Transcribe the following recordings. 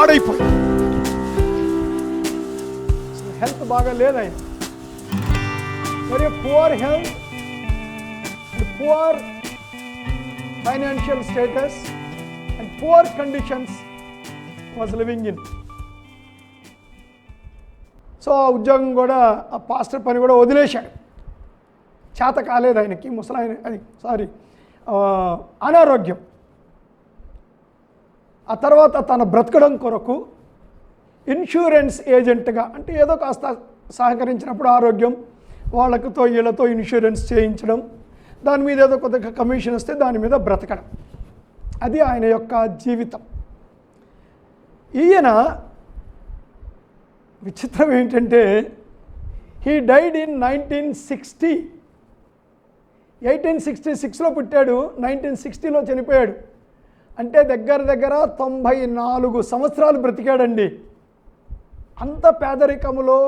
పాడైపోయింది. హెల్త్ బాగా లేదు ఆయన. Very poor health, poor financial status and poor conditions was living in. So ఆ ఉద్యోగం కూడా, ఆ పాస్టర్ పని కూడా వదిలేశాడు. చేత కాలేదు ఆయనకి, ముసలాయన, అది అనారోగ్యం. ఆ తర్వాత తన బ్రతకడం కొరకు ఇన్సూరెన్స్ ఏజెంట్గా, అంటే ఏదో కాస్త సహకరించినప్పుడు ఆరోగ్యం, వాళ్ళతో వీళ్ళతో ఇన్సూరెన్స్ చేయించడం, దాని మీద ఏదో కొద్దిగా కమిషన్ వస్తే దాని మీద బ్రతకడం, అది ఆయన యొక్క జీవితం. ఈయన విచిత్రం ఏంటంటే హీ డైడ్ ఇన్ 1960. 1866లో పుట్టాడు, 1960లో చనిపోయాడు. అంటే దగ్గర దగ్గర 94 సంవత్సరాలు బ్రతికాడండి. అంత పేదరికములో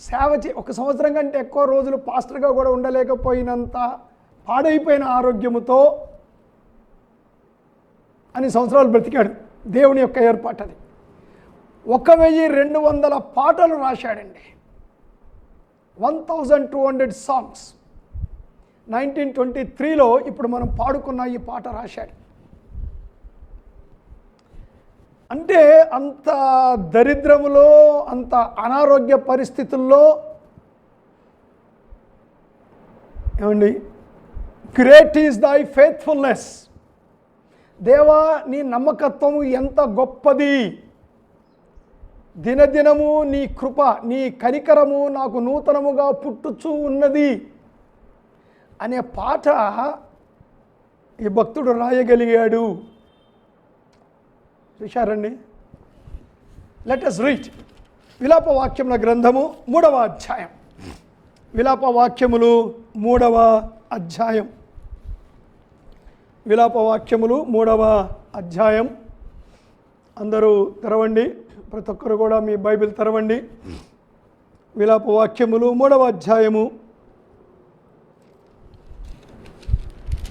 సేవ ఒక సంవత్సరం కంటే ఎక్కువ రోజులు పాస్టర్గా కూడా ఉండలేకపోయినంత పాడైపోయిన ఆరోగ్యముతో అన్ని సంవత్సరాలు బ్రతికాడు. దేవుని యొక్క ఏర్పాటు అది. 1200 పాటలు రాశాడండి. 1200 సాంగ్స్. 1923లో ఇప్పుడు మనం పాడుకున్న ఈ పాట రాశాడు. అంటే అంత దరిద్రములో, అంత అనారోగ్య పరిస్థితుల్లో, ఏమండి, గ్రేట్ ఈజ్ దై ఫెయిత్ఫుల్నెస్, దేవా నీ నమ్మకత్వము ఎంత గొప్పది, దినదినము నీ కృప, నీ కనికరము నాకు నూతనముగా పుట్టుచూ ఉన్నది అనే పాట ఈ భక్తుడు రాయగలిగాడు. చూశారండి. లెట్ us read విలాప వాక్యముల గ్రంథము 3వ అధ్యాయం. విలాప వాక్యములు 3వ అధ్యాయం. విలాప వాక్యములు 3వ అధ్యాయం. అందరూ తెరవండి, ప్రతి ఒక్కరు కూడా మీ బైబిల్ తెరవండి. విలాప వాక్యములు 3వ అధ్యాయము.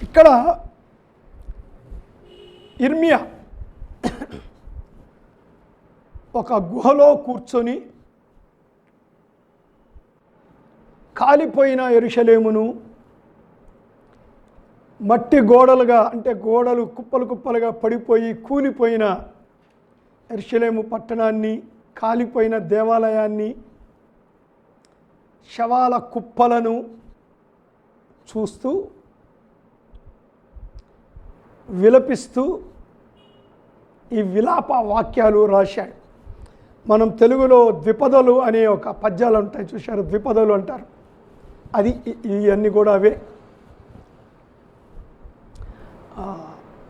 ఇక్కడ ఇర్మియా ఒక గుహలో కూర్చొని కాలిపోయిన యెరూషలేమును, మట్టి గోడలుగా, అంటే గోడలు కుప్పలు కుప్పలుగా పడిపోయి కూలిపోయిన యెరూషలేము పట్టణాన్ని, కాలిపోయిన దేవాలయాన్ని, శవాల కుప్పలను చూస్తూ విలపిస్తూ ఈ విలాప వాక్యాలు రాశాడు. మనం తెలుగులో ద్విపదలు అనే ఒక పద్యాలు ఉంటాయి, చూశారు, ద్విపదలు అంటారు. అది ఇవన్నీ కూడా అవే.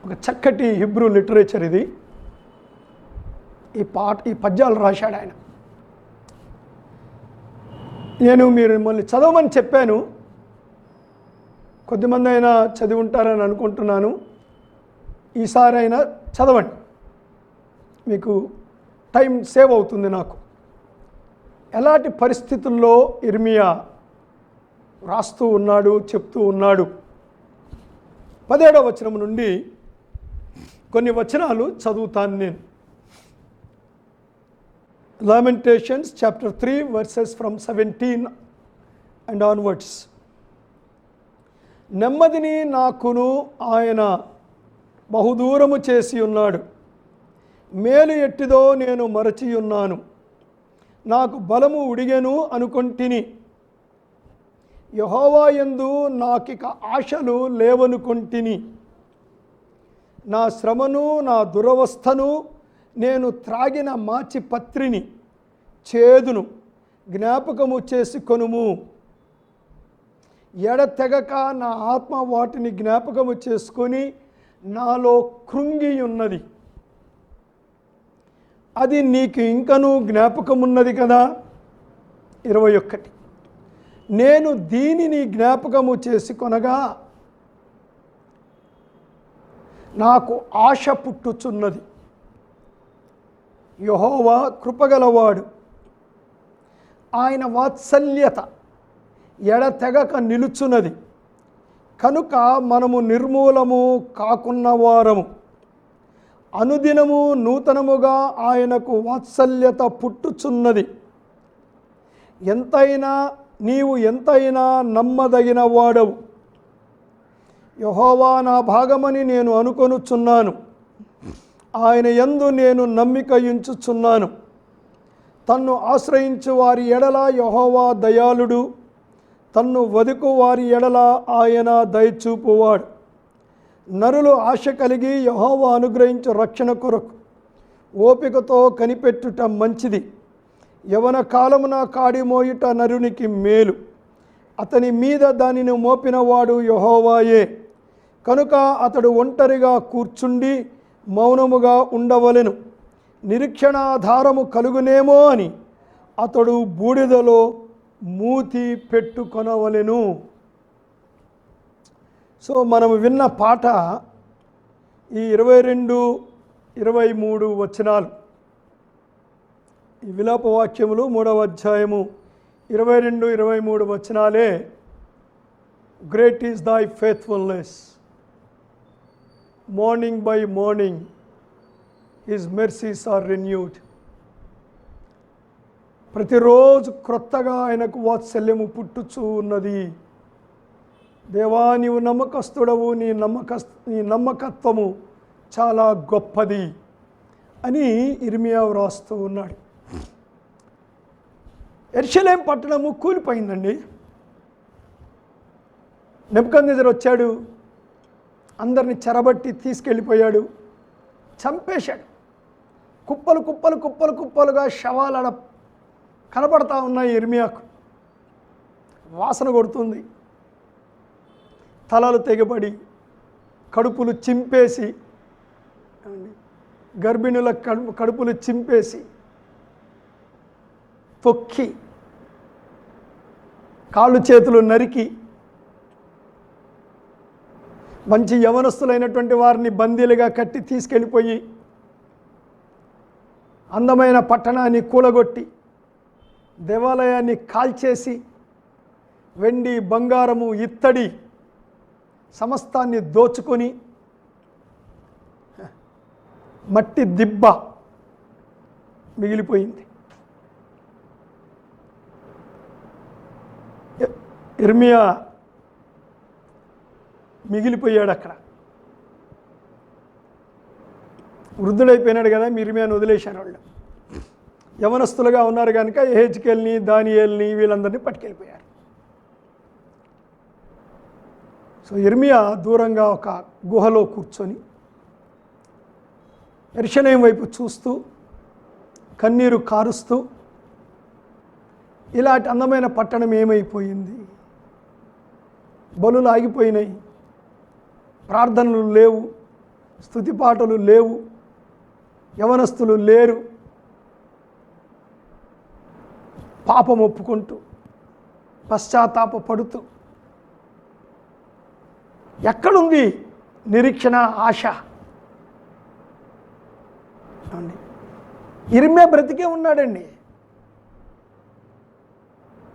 ఒక చక్కటి హిబ్రూ లిటరేచర్ ఇది. ఈ పద్యాలు రాశాడు ఆయన. నేను మిమ్మల్ని చదవమని చెప్పాను, కొద్దిమంది అయినా చదివి ఉంటారని అనుకుంటున్నాను. ఈసారైనా చదవండి, మీకు టైం సేవ్ అవుతుంది. నాకు ఎలాంటి పరిస్థితుల్లో ఇర్మియా రాస్తూ ఉన్నాడు, చెప్తూ ఉన్నాడు. 17వ వచనం నుండి కొన్ని వచనాలు చదువుతాను నేను. Lamentations chapter 3 verses from 17 and onwards. నెమ్మదిని నాకును ఆయన బహుదూరము చేసి ఉన్నాడు, మేలు ఎట్టిదో నేను మరచియున్నాను, నాకు బలము ఉడిగెను అనుకొంటిని, యెహోవా యందు నాకిక ఆశలు లేవనుకొంటిని, నా శ్రమను నా దురవస్థను నేను త్రాగిన మాచి పత్రిని చేదును జ్ఞాపకము చేసుకొనుము, ఎడతెగక నా ఆత్మ వాటిని జ్ఞాపకము చేసుకొని నాలో కృంగి ఉన్నది. అది నీకు ఇంకనూ జ్ఞాపకమున్నది కదా. 21 నేను దీనిని జ్ఞాపకము చేసుకొనగా నాకు ఆశ పుట్టుచున్నది. యెహోవా కృపగలవాడు, ఆయన వాత్సల్యత ఎడతెగక నిలుచున్నది, కనుక మనము నిర్మూలము కాకున్నవారము, అనుదినము నూతనముగా ఆయనకు వాత్సల్యత పుట్టుచున్నది. నీవు ఎంతైనా నమ్మదగిన వాడవు. యెహోవా నా భాగమని నేను అనుకొనుచున్నాను. ఆయన యందు నేను నమ్మిక ఉంచుచున్నాను. తన్ను ఆశ్రయించు వారి ఎడల యెహోవా దయాళుడు, తన్ను వదుకు వారి ఎడల ఆయన దయచూపువాడు. నరులు ఆశ కలిగి యెహోవా అనుగ్రహించు రక్షణ కొరకు ఓపికతో కనిపెట్టుట మంచిది. యవన కాలమున కాడి మోయుట నరునికి మేలు. అతని మీద దానిని మోపినవాడు యెహోవాయే. కనుక అతడు ఒంటరిగా కూర్చుండి మౌనముగా ఉండవలెను. నిరీక్షణాధారము కలుగునేమో అని అతడు బూడిదలో మూతి పెట్టుకొనవలెను. సో మనం విన్న పాట ఈ 22, 23 వచనాలు, ఈ విలాప వాక్యములు 3వ అధ్యాయము 22, 23 వచనాలే. Great is thy faithfulness, morning by morning his mercies are renewed. ప్రతిరోజు క్రొత్తగా ఆయనకు వాత్సల్యము పుట్టుచూ ఉన్నది. దేవా, నీవు నమ్మకస్తుడవు, నీ నమ్మకత్వము చాలా గొప్పది అని ఇర్మియా వ్రాస్తూ ఉన్నాడు. యెరూషలేము పట్టణము కూలిపోయిందండి. నెబుకద్నెజరు వచ్చాడు, అందరిని చెరబట్టి తీసుకెళ్ళిపోయాడు, చంపేశాడు. కుప్పలు కుప్పలు కుప్పలు కుప్పలుగా శవాలడ కనపడతా ఉన్నాయి. ఇర్మియాకు వాసన కొడుతుంది. తలలు తెగబడి, కడుపులు చింపేసి, గర్భిణుల కడుపులు చింపేసి, తొక్కి, కాళ్ళు చేతులు నరికి, మంచి యవనస్తులైనటువంటి వారిని బందీలుగా కట్టి తీసుకెళ్ళిపోయి అందమైన పట్టణాన్ని కూలగొట్టి దేవాలయాన్ని కాల్చేసి వెండి బంగారము ఇత్తడి సమస్తాన్ని దోచుకొని మట్టి దిబ్బ మిగిలిపోయింది. ఇర్మియా మిగిలిపోయాడు అక్కడ. వృద్ధుడైపోయినాడు కదా, ఇర్మియాను వదిలేశారు వాళ్ళు. యవనస్తులుగా ఉన్నారు కనుక యెహెజ్కేలుని, దానియేలుని వీళ్ళందరినీ పట్టుకెళ్ళిపోయారు. సో ఇర్మియా దూరంగా ఒక గుహలో కూర్చొని యెరూషలేము వైపు చూస్తూ కన్నీరు కారుస్తూ, ఇలాంటి అందమైన పట్టణం ఏమైపోయింది, బలులు ఆగిపోయినాయి, ప్రార్థనలు లేవు, స్తుతిపాటలు లేవు, యవనస్తులు లేరు, పాపం ఒప్పుకుంటూ పశ్చాత్తాప పడుతూ, ఎక్కడుంది నిరీక్షణ, ఆశ? ఇర్మియా బ్రతికే ఉన్నాడండి.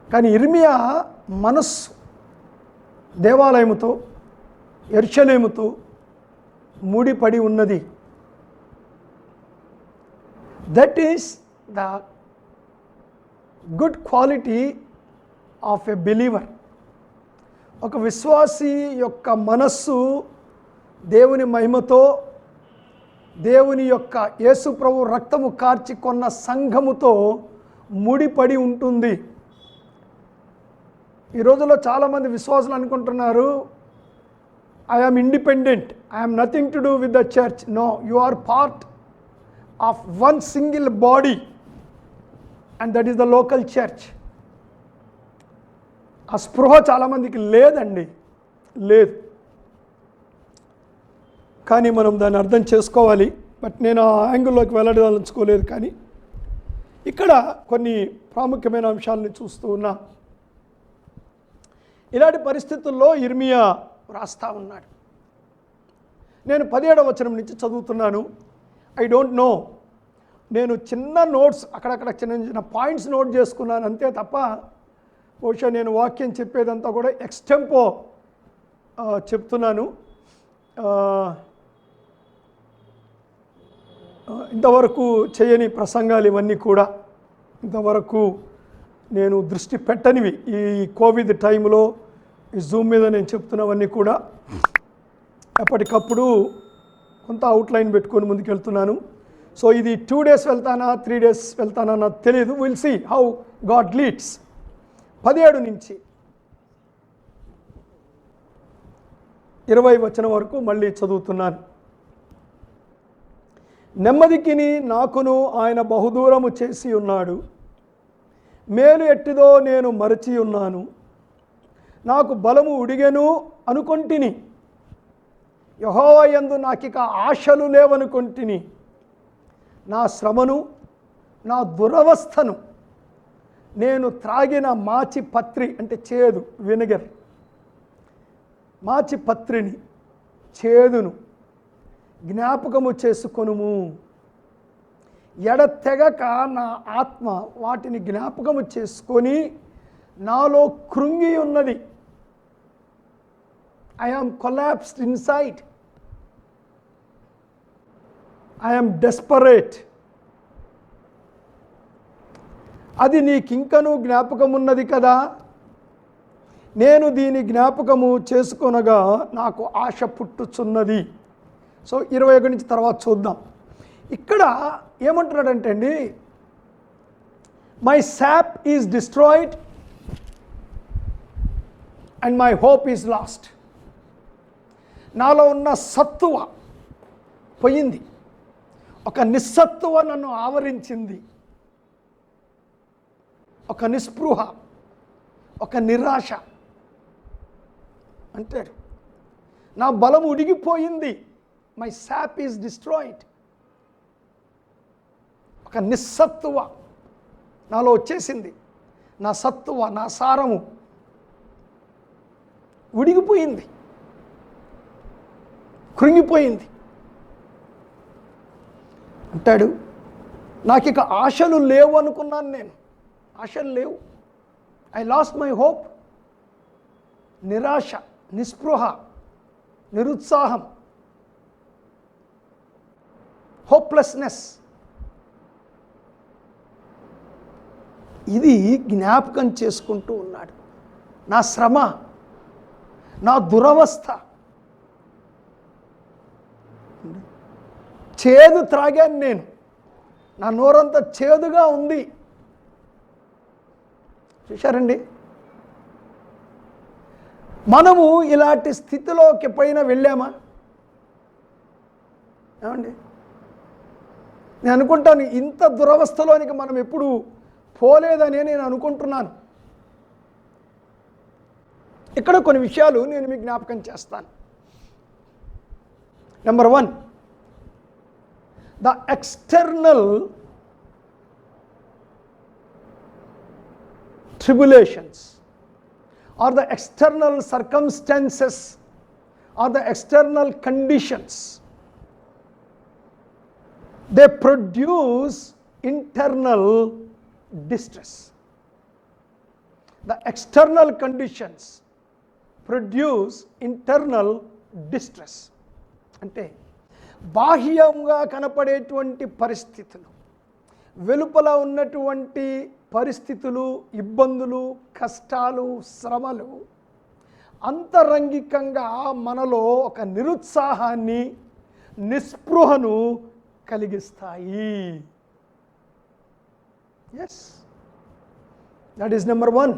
కానీ ఇర్మియా మనస్సు దేవాలయముతో, యెరూషలేముతో ముడిపడి ఉన్నది. That is the good quality of a believer. ఒక విశ్వాసి యొక్క మనస్సు దేవుని మహిమతో, దేవుని యొక్క యేసు ప్రభు రక్తము కార్చి కొన్న సంఘముతో ముడిపడి ఉంటుంది. ఈ రోజుల్లో చాలామంది విశ్వాసులు అనుకుంటున్నారు, I am independent, I am nothing to do with the church. No, you are part of one single body and that is the local church. ఆ స్పృహ చాలామందికి లేదండి, లేదు. కానీ మనం దాన్ని అర్థం చేసుకోవాలి. బట్ నేను ఆ యాంగిల్లోకి వెళ్ళదలుచుకోలేదు. కానీ ఇక్కడ కొన్ని ప్రాముఖ్యమైన అంశాలని చూస్తూ ఉన్నా. ఇలాంటి పరిస్థితుల్లో ఇర్మియా రాస్తా ఉన్నాడు. నేను 17వ వచనం నుంచి చదువుతున్నాను. ఐ డోంట్ నో, నేను చిన్న నోట్స్ అక్కడక్కడ చిన్న చిన్న పాయింట్స్ నోట్ చేసుకున్నాను అంతే తప్ప, బహుశా నేను వాక్యం చెప్పేదంతా కూడా ఎక్స్టెంపో చెప్తున్నాను. ఇంతవరకు చేయని ప్రసంగాలు ఇవన్నీ కూడా, ఇంతవరకు నేను దృష్టి పెట్టనివి ఈ కోవిడ్ టైంలో ఈ జూమ్ మీద నేను చెప్తున్నవన్నీ కూడా ఎప్పటికప్పుడు కొంత అవుట్లైన్ పెట్టుకొని ముందుకెళ్తున్నాను. సో ఇది 2 days వెళ్తానా 3 days వెళ్తానా నాకు తెలియదు. Will see how God leads. 17 నుంచి 20 వచనం వరకు మళ్ళీ చదువుతున్నాను. నెమ్మదికిని నాకును ఆయన బహుదూరము చేసి ఉన్నాడు, మేలు ఎట్టిదో నేను మరచి ఉన్నాను, నాకు బలము ఉడిగెను అనుకొంటిని, యెహోవా యందు నాకిక ఆశలు లేవనుకొంటిని, నా శ్రమను నా దురవస్థను నేను త్రాగిన మాచి పత్రి అంటే చేదు వినెగర్, మాచి పత్రిని చేదును జ్ఞాపకము చేసుకొనుము. ఎడతెగక నా ఆత్మ వాటిని జ్ఞాపకము చేసుకొని నాలో కృంగి ఉన్నది. I am collapsed inside. I am desperate. అది నీకింకను జ్ఞాపకమున్నది కదా, నేను దీని జ్ఞాపకము చేసుకొనగా నాకు ఆశ పుట్టుచున్నది. సో 21 నుంచి తర్వాత చూద్దాం. ఇక్కడ ఏమంటున్నాడంటే అండి, my sap is destroyed and my hope is lost. నాలో ఉన్న సత్తువ పోయింది, ఒక నిస్సత్తువ నన్ను ఆవరించింది, ఒక నిస్పృహ, ఒక నిరాశ అంటాడు. నా బలం ఉడిగిపోయింది, మై సాప్ ఈజ్ డిస్ట్రాయిడ్. ఒక నిస్సత్తువ నాలో వచ్చేసింది, నా సత్తువ నా సారము ఉడిగిపోయింది, కృంగిపోయింది అంటాడు. నాకు ఇక ఆశలు లేవు అనుకున్నాను, నేను ఆశలు లేవు. I lost my hope. నిరాశ, నిస్పృహ, నిరుత్సాహం, హోప్లెస్నెస్, ఇది జ్ఞాపకం చేసుకుంటూ ఉన్నాడు. నా శ్రమ, నా దురవస్థ, చేదు త్రాగాను నేను, నా నోరంతా చేదుగా ఉంది. చూశారండి, మనము ఇలాంటి స్థితిలోకి ఎప్పుడైనా వెళ్ళామా? ఏమండి, నేను అనుకుంటాను ఇంత దురవస్థలోనికి మనం ఎప్పుడు పోలేదని నేను అనుకుంటున్నాను. ఇక్కడ కొన్ని విషయాలు నేను మీకు జ్ఞాపకం చేస్తాను. Number 1, the external tribulations or the external circumstances or the external conditions, they produce internal distress. The external conditions produce internal distress. అంటే బాహ్యంగా కనపడేటువంటి పరిస్థితులు, వెలుపల ఉన్నటువంటి పరిస్థితులు, ఇబ్బందులు, కష్టాలు, శ్రమలు అంతరంగికంగా మనలో ఒక నిరుత్సాహాన్ని, నిస్పృహను కలిగిస్తాయి. Yes, that is number 1.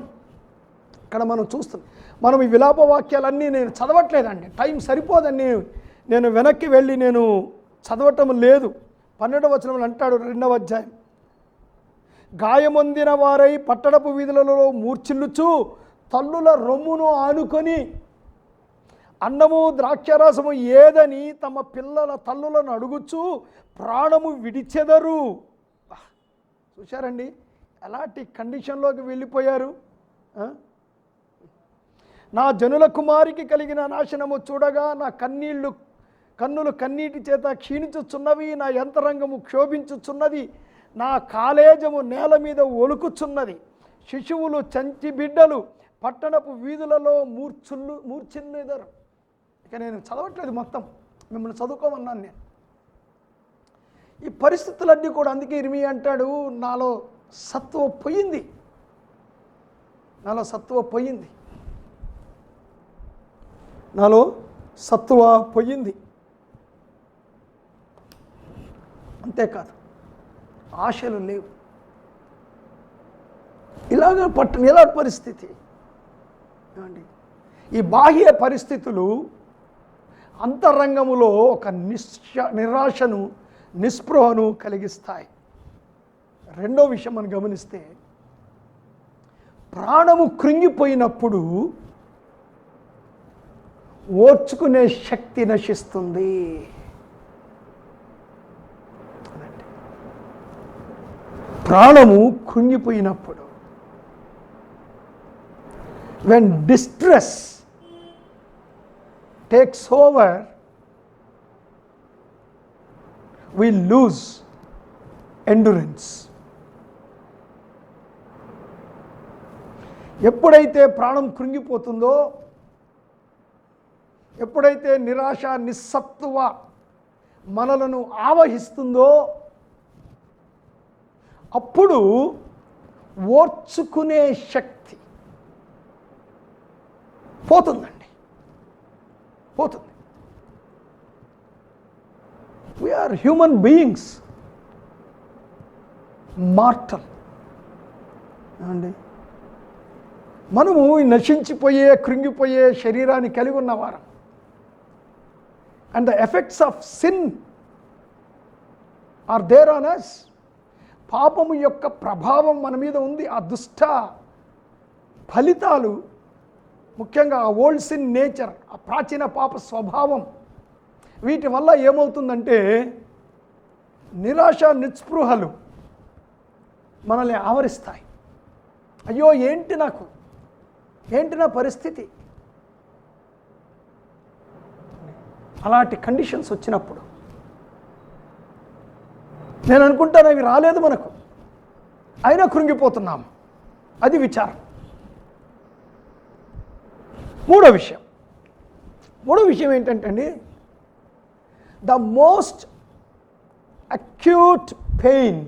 ఇక్కడ మనం చూస్తాం. మనం ఈ విలాప వాక్యాలన్నీ నేను చదవట్లేదండి, టైం సరిపోదని నేను వెనక్కి వెళ్ళి నేను చదవటం లేదు. 12వ వచనంలో అంటాడు, 2వ అధ్యాయం, గాయమొందిన వారై పట్టణపు వీధులలో మూర్ఛిల్లుచు తల్లుల రొమ్మును ఆనుకొని అన్నము ద్రాక్షారసము ఏదని తమ పిల్లల తల్లులను అడుగుచు ప్రాణము విడిచెదరు. చూశారండి ఎలాంటి కండిషన్లోకి వెళ్ళిపోయారు. నా జనుల కుమారికి కలిగిన నాశనము చూడగా నా కన్నులు కన్నీటి చేత క్షీణించుచున్నవి, నా యంత్రాంగము క్షోభించుచున్నది, నా కాలేజము నేల మీద ఒలుకుచున్నది, శిశువులు చంటి బిడ్డలు పట్టణపు వీధులలో మూర్ఛిల్లుదరు. ఇక నేను చదవట్లేదు, మొత్తం మిమ్మల్ని చదువుకోమన్నాను నేను. ఈ పరిస్థితులన్నీ కూడా, అందుకే ఇర్మియా అంటాడు, నాలో సత్వ పోయింది, నాలో సత్వ పోయింది, నాలో సత్వ పోయింది. అంతేకాదు, ఆశలు లేవు. ఇలాంటి పరిస్థితి ఏమండి? ఈ బాహ్య పరిస్థితులు అంతరంగములో ఒక నిరాశను, నిస్పృహను కలిగిస్తాయి. రెండో విషయం మనం గమనిస్తే, ప్రాణము కృంగిపోయినప్పుడు ఓర్చుకునే శక్తి నశిస్తుంది. ప్రాణము కృంగిపోయినప్పుడు, when distress takes over, we lose endurance. ఎప్పుడైతే ప్రాణం కృంగిపోతుందో, ఎప్పుడైతే నిరాశ, నిస్సత్వ మనలను ఆవహిస్తుందో, అప్పుడు ఓర్చుకునే శక్తి పోతుందండి, పోతుంది. వీఆర్ హ్యూమన్ బీయింగ్స్, మార్టల్ అండి. మనము నశించిపోయే, కృంగిపోయే శరీరాన్ని కలిగి ఉన్నవారం. And the effects of sin are there on us. పాపము యొక్క ప్రభావం మన మీద ఉంది. ఆ దుష్ట ఫలితాలు, ముఖ్యంగా ఆ ఓల్డ్ సిన్ నేచర్, ఆ ప్రాచీన పాప స్వభావం, వీటి వల్ల ఏమవుతుందంటే నిరాశ, నిస్పృహలు మనల్ని ఆవరిస్తాయి. అయ్యో ఏంటి నా పరిస్థితి. అలాంటి కండిషన్స్ వచ్చినప్పుడు నేను అనుకుంటాను అవి రాలేదు మనకు, అయినా కృంగిపోతున్నాము. అది విచారం. మూడో విషయం ఏంటంటే అండి, the most acute pain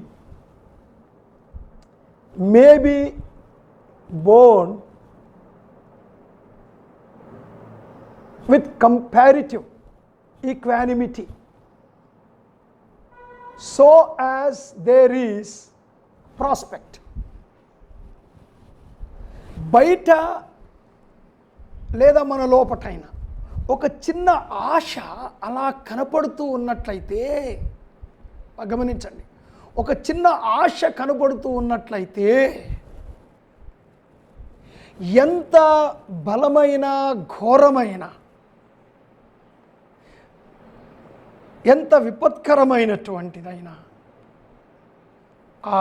may be born with comparative equanimity, so as there is prospect. బయట లేదా మన లోపటైన ఒక చిన్న ఆశ అలా కనపడుతూ ఉన్నట్లయితే, గమనించండి, ఒక చిన్న ఆశ కనపడుతూ ఉన్నట్లయితే ఎంత బలమైన, ఘోరమైన, ఎంత విపత్కరమైనటువంటిదైనా ఆ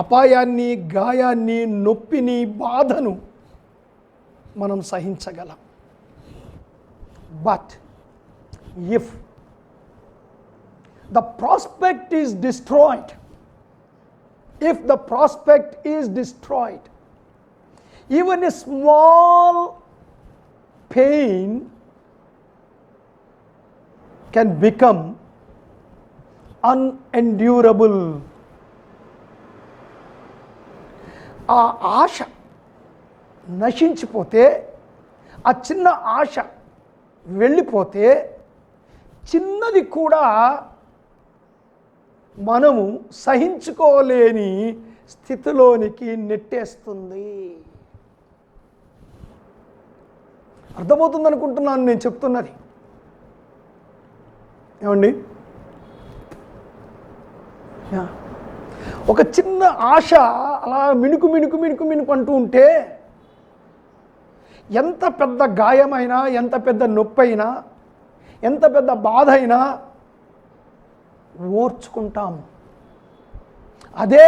అపాయాన్ని, గాయాన్ని, నొప్పిని, బాధను మనం సహించగలం. But if the prospect is destroyed, even a small pain can become unendurable. ఆ ఆశ నశించిపోతే, ఆ చిన్న ఆశ వెళ్ళిపోతే, చిన్నది కూడా మనము సహించుకోలేని స్థితిలోనికి నెట్టేస్తుంది. అర్థమవుతుంది అనుకుంటున్నాను నేను చెప్తున్నది. ఏమండి, ఒక చిన్న ఆశ అలా మిణుకు అంటూ ఉంటే, ఎంత పెద్ద గాయమైనా, ఎంత పెద్ద నొప్పి అయినా, ఎంత పెద్ద బాధ అయినా ఓర్చుకుంటాము. అదే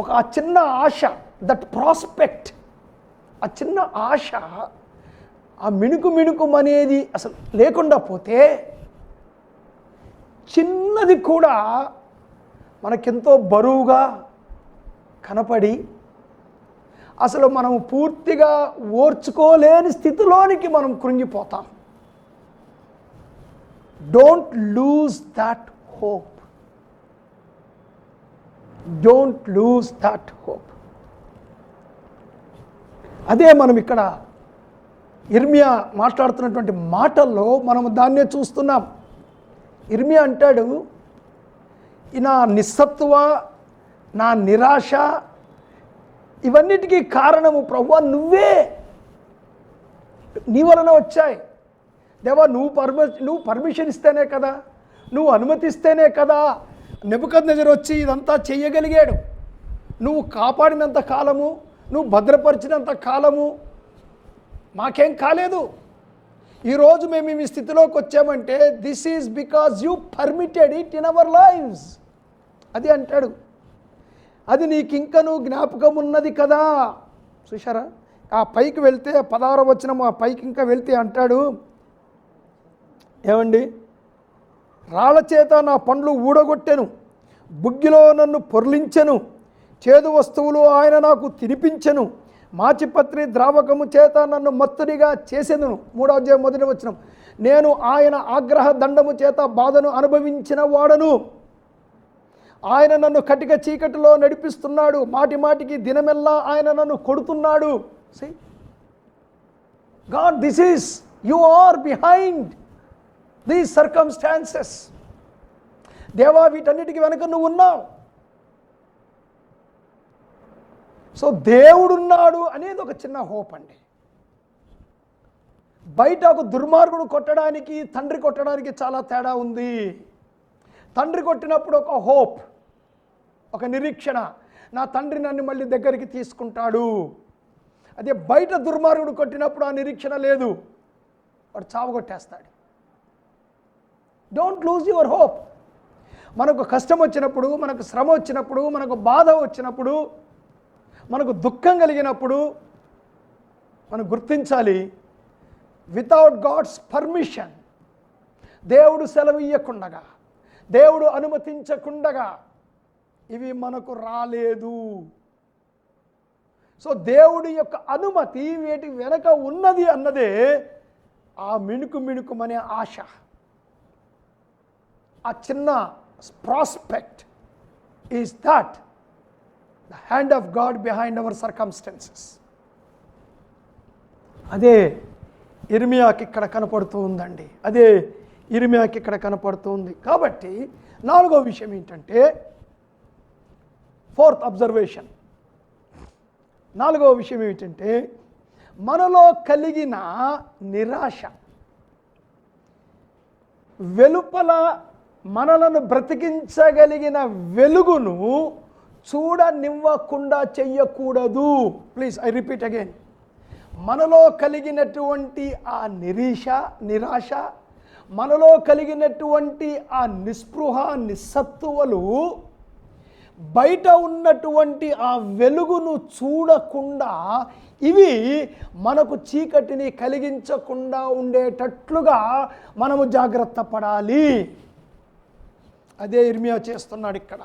ఒక చిన్న ఆశ, దట్ ప్రాస్పెక్ట్, ఆ చిన్న ఆశ, ఆ మిణుకు అనేది అసలు లేకుండా పోతే, చిన్నది కూడా మనకెంతో బరువుగా కనపడి, అసలు మనం పూర్తిగా ఓర్చుకోలేని స్థితిలోనికి మనం కృంగిపోతాం. Don't lose that hope. Don't lose that hope. అదే మనం ఇక్కడ ఇర్మియా మాట్లాడుతున్నటువంటి మాటల్లో మనము దాన్నే చూస్తున్నాం. ఇర్మియా అంటాడు, నా నిస్సత్వ, నా నిరాశ, ఇవన్నిటికీ కారణము ప్రభువా నువ్వే, నీ వలన వచ్చాయి. దేవా నువ్వు పర్మిషన్ ఇస్తేనే కదా, నువ్వు అనుమతిస్తేనే కదా నెబుకద్నెజరు వచ్చి ఇదంతా చెయ్యగలిగాడు. నువ్వు కాపాడినంత కాలము, నువ్వు భద్రపరిచినంత కాలము మాకేం కాలేదు. ఈరోజు మేము ఈ స్థితిలోకి వచ్చామంటే this is because you permitted it in our lives. అది అంటాడు, అది నీకు ఇంకను జ్ఞాపకం ఉన్నది కదా. చూశారా, ఆ పైకి వెళ్తే 16వ వచనం, ఆ పైకి ఇంకా వెళ్తే అంటాడు, ఏమండి, రాళ్ల చేత నా పండ్లు ఊడగొట్టెను, బుగ్గిలో నన్ను పొర్లించెను, చేదు వస్తువులు ఆయన నాకు తినిపించెను, మాచిపత్రి ద్రావకము చేత నన్ను మత్తునిగా చేసేదను. 3వ అధ్యాయం 1వ వచనం, నేను ఆయన ఆగ్రహ దండము చేత బాధను అనుభవించిన వాడను, ఆయన నన్ను కటిక చీకటిలో నడిపిస్తున్నాడు, మాటి మాటికి దినమెల్లా ఆయన నన్ను కొడుతున్నాడు. See, God, this is, you are behind these circumstances. దేవా వీటన్నిటికీ వెనక నువ్వు ఉన్నావు. సో దేవుడున్నాడు అనేది ఒక చిన్న హోప్ అండి. బయట ఒక దుర్మార్గుడు కొట్టడానికి తండ్రి కొట్టడానికి చాలా తేడా ఉంది. తండ్రి కొట్టినప్పుడు ఒక హోప్, ఒక నిరీక్షణ, నా తండ్రి నన్ను మళ్ళీ దగ్గరికి తీసుకుంటాడు. అదే బయట దుర్మార్గుడు కొట్టినప్పుడు ఆ నిరీక్షణ లేదు, వాడు చావగొట్టేస్తాడు. Don't lose your hope. మనకు కష్టం వచ్చినప్పుడు, మనకు శ్రమ వచ్చినప్పుడు, మనకు బాధ వచ్చినప్పుడు, మనకు దుఃఖం కలిగినప్పుడు మనం గుర్తించాలి, వితౌట్ గాడ్స్ పర్మిషన్, దేవుడు సెలవు ఇయ్యకుండగా, దేవుడు అనుమతించకుండగా ఇవి మనకు రాలేదు. సో దేవుడి యొక్క అనుమతి వీటి వెనక ఉన్నది అన్నదే ఆ మిణుకుమనే ఆశ, ఆ చిన్న prospect is that the hand of God behind hour circumstances. అదే ఇర్మియాకి ఇక్కడ కనపడుతూ ఉందండి, అదే ఇర్మియాకి ఇక్కడ కనపడుతూ ఉంది. కాబట్టి 4వ విషయం ఏంటంటే, 4th అబ్జర్వేషన్, 4వ విషయం ఏమిటంటే, మనలో కలిగిన నిరాశ, వెలుపల మనలను బ్రతికించగలిగిన వెలుగును చూడనివ్వకుండా చెయ్యకూడదు. ప్లీజ్ ఐ రిపీట్ అగైన్, మనలో కలిగినటువంటి ఆ నిరాశ, మనలో కలిగినటువంటి ఆ నిస్పృహ, నిస్సత్తువలు బయట ఉన్నటువంటి ఆ వెలుగును చూడకుండా, ఇవి మనకు చీకటిని కలిగించకుండా ఉండేటట్లుగా మనము జాగ్రత్త పడాలి. అదే ఇర్మియా చేస్తున్నాడు ఇక్కడ,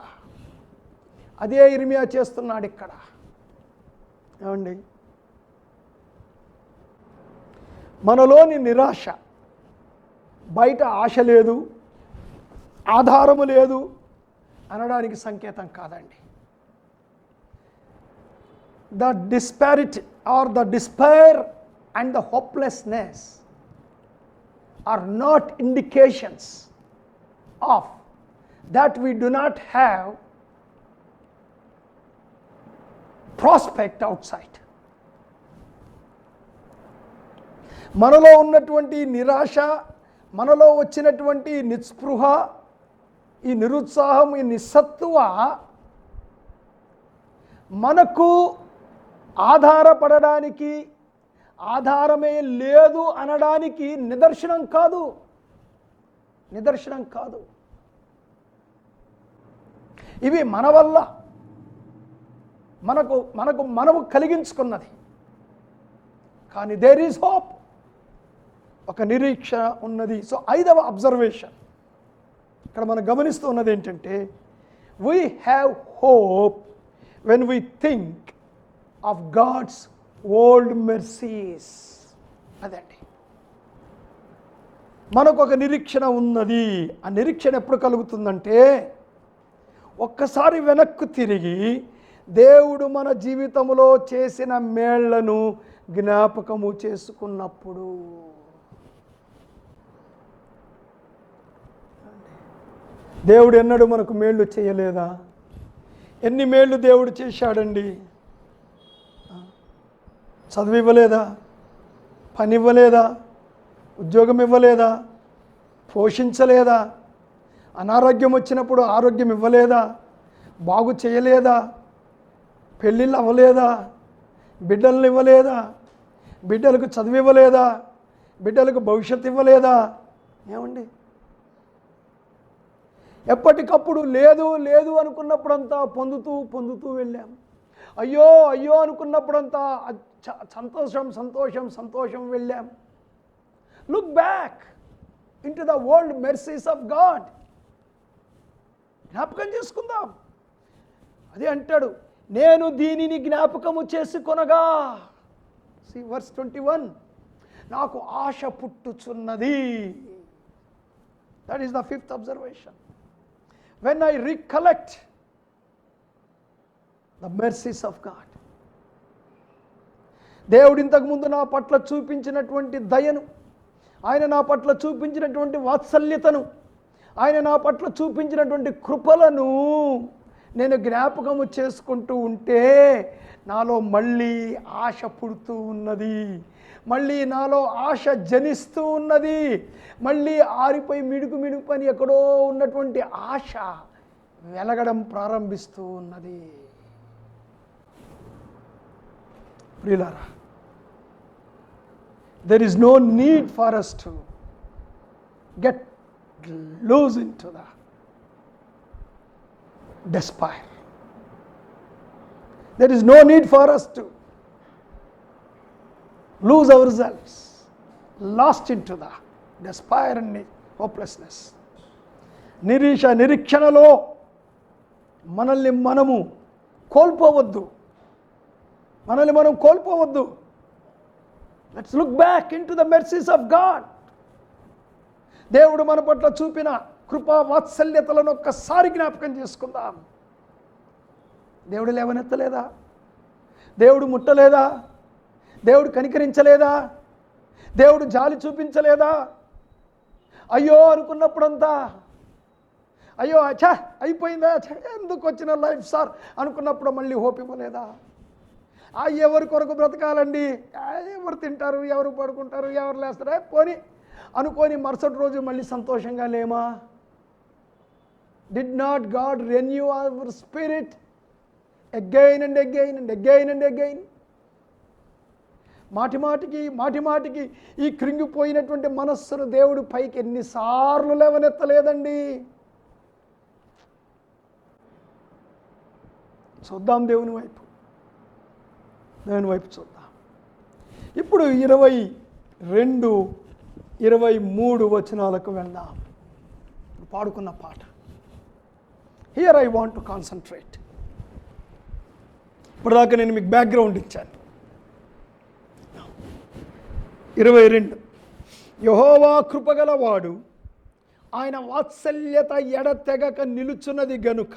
అదే ఇర్మియా చేస్తున్నాడు ఇక్కడ. ఏమండి, మనలోని నిరాశ, బయట ఆశ లేదు, ఆధారము లేదు అనడానికి సంకేతం కాదండి. The disparity or the despair and the hopelessness are not indications of that we do not have prospect outside. మనలో ఉన్నటువంటి నిరాశ, మనలో వచ్చినటువంటి నిస్పృహ, ఈ నిరుత్సాహం, ఈ నిస్సత్తువ మనకు ఆధారపడడానికి, ఆధారమే లేదు అనడానికి నిదర్శనం కాదు, నిదర్శనం కాదు. ఇవి మన వల్ల మనము కలిగించుకున్నది. కానీ దేర్ ఈజ్ హోప్, ఒక నిరీక్షణ ఉన్నది. సో 5వ అబ్జర్వేషన్ ఇక్కడ మనం గమనిస్తూ ఉన్నది ఏంటంటే, we have hope when we think of God's old mercies. అదండి, మనకు ఒక నిరీక్షణ ఉన్నది. ఆ నిరీక్షణ ఎప్పుడు కలుగుతుందంటే ఒక్కసారి వెనక్కు తిరిగి దేవుడు మన జీవితంలో చేసిన మేళ్లను జ్ఞాపకము చేసుకున్నప్పుడు. దేవుడు ఎన్నడూ మనకు మేళ్ళు చేయలేదా? ఎన్ని మేళ్ళు దేవుడు చేశాడండి. చదువు ఇవ్వలేదా? పని ఇవ్వలేదా? ఉద్యోగం ఇవ్వలేదా? పోషించలేదా? అనారోగ్యం వచ్చినప్పుడు ఆరోగ్యం ఇవ్వలేదా? బాగు చేయలేదా? పెళ్ళిళ్ళు అవ్వలేదా? బిడ్డలను ఇవ్వలేదా? బిడ్డలకు చదువు ఇవ్వలేదా? బిడ్డలకు భవిష్యత్తు ఇవ్వలేదా? ఏమండి, ఎప్పటికప్పుడు లేదు లేదు అనుకున్నప్పుడంతా పొందుతూ వెళ్ళాం. అయ్యో అయ్యో అనుకున్నప్పుడంతా సంతోషం వెళ్ళాం. Look back into the world mercies of God. జ్ఞాపకం చేసుకుందాం. అదే అంటాడు, నేను దీనిని జ్ఞాపకము చేసుకొనగా. వర్స్ 21, నాకు ఆశ పుట్టుచున్నది. That is the 5th observation. when I recollect the mercies of God. దేవుడు ఇంతకుముందు నా పట్ల చూపించినటువంటి దయను, ఆయన నా పట్ల చూపించినటువంటి వాత్సల్యతను, ఆయన నా పట్ల చూపించినటువంటి కృపలను నేను జ్ఞాపకము చేసుకుంటూ ఉంటే నాలో మళ్ళీ ఆశ పుడుతూ ఉన్నది. మళ్ళీ నాలో ఆశ జనిస్తూ ఉన్నది. మళ్ళీ ఆరిపోయి మిడుకు అని ఎక్కడో ఉన్నటువంటి ఆశ వెలగడం ప్రారంభిస్తూ ఉన్నది. ప్రియులారా, there is no need for us to get loose into the despair. There is no need for us to lose ourselves, lost into the despair and hopelessness. నిరీక్షణలో మనల్ని మనము కోల్పోవద్దు. Let's look back into the mercies of God. దేవుడు మన పట్ల చూపిన కృపా వాత్సల్యతలను ఒక్కసారి జ్ఞాపకం చేసుకుందాం. దేవుడు లేవనెత్తలేదా? దేవుడు ముట్టలేదా? దేవుడు కనికరించలేదా? దేవుడు జాలి చూపించలేదా? అయ్యో అనుకున్నప్పుడంతా అయ్యో అచ్చా అయిపోయిందా, ఎందుకు వచ్చిన లైఫ్ సార్ అనుకున్నప్పుడు మళ్ళీ హోప్ ఇవ్వలేదా? ఎవరి కొరకు బ్రతకాలండి, ఎవరు తింటారు, ఎవరు పడుకుంటారు, ఎవరు లేస్తారా పోని అనుకొని మరుసటి రోజు మళ్ళీ సంతోషంగా లేమా? Did not God renew our spirit again and again? మాటిమాటికి ఈ కృంగిపోయినటువంటి మనస్సును దేవుడు పైకి ఎన్నిసార్లు లేవనెత్తలేదండి. చూద్దాం దేవుని వైపు చూద్దాం. ఇప్పుడు 22, 23 వచనాలకు వెళ్దాం. పాడుకున్న పాట. Here I want to concentrate. ఇప్పటిదాకా నేను మీకు బ్యాక్గ్రౌండ్ ఇచ్చాను. 22, యెహోవా కృపగలవాడు, ఆయన వాత్సల్యత ఎడతెగక నిలుచున్నది గనుక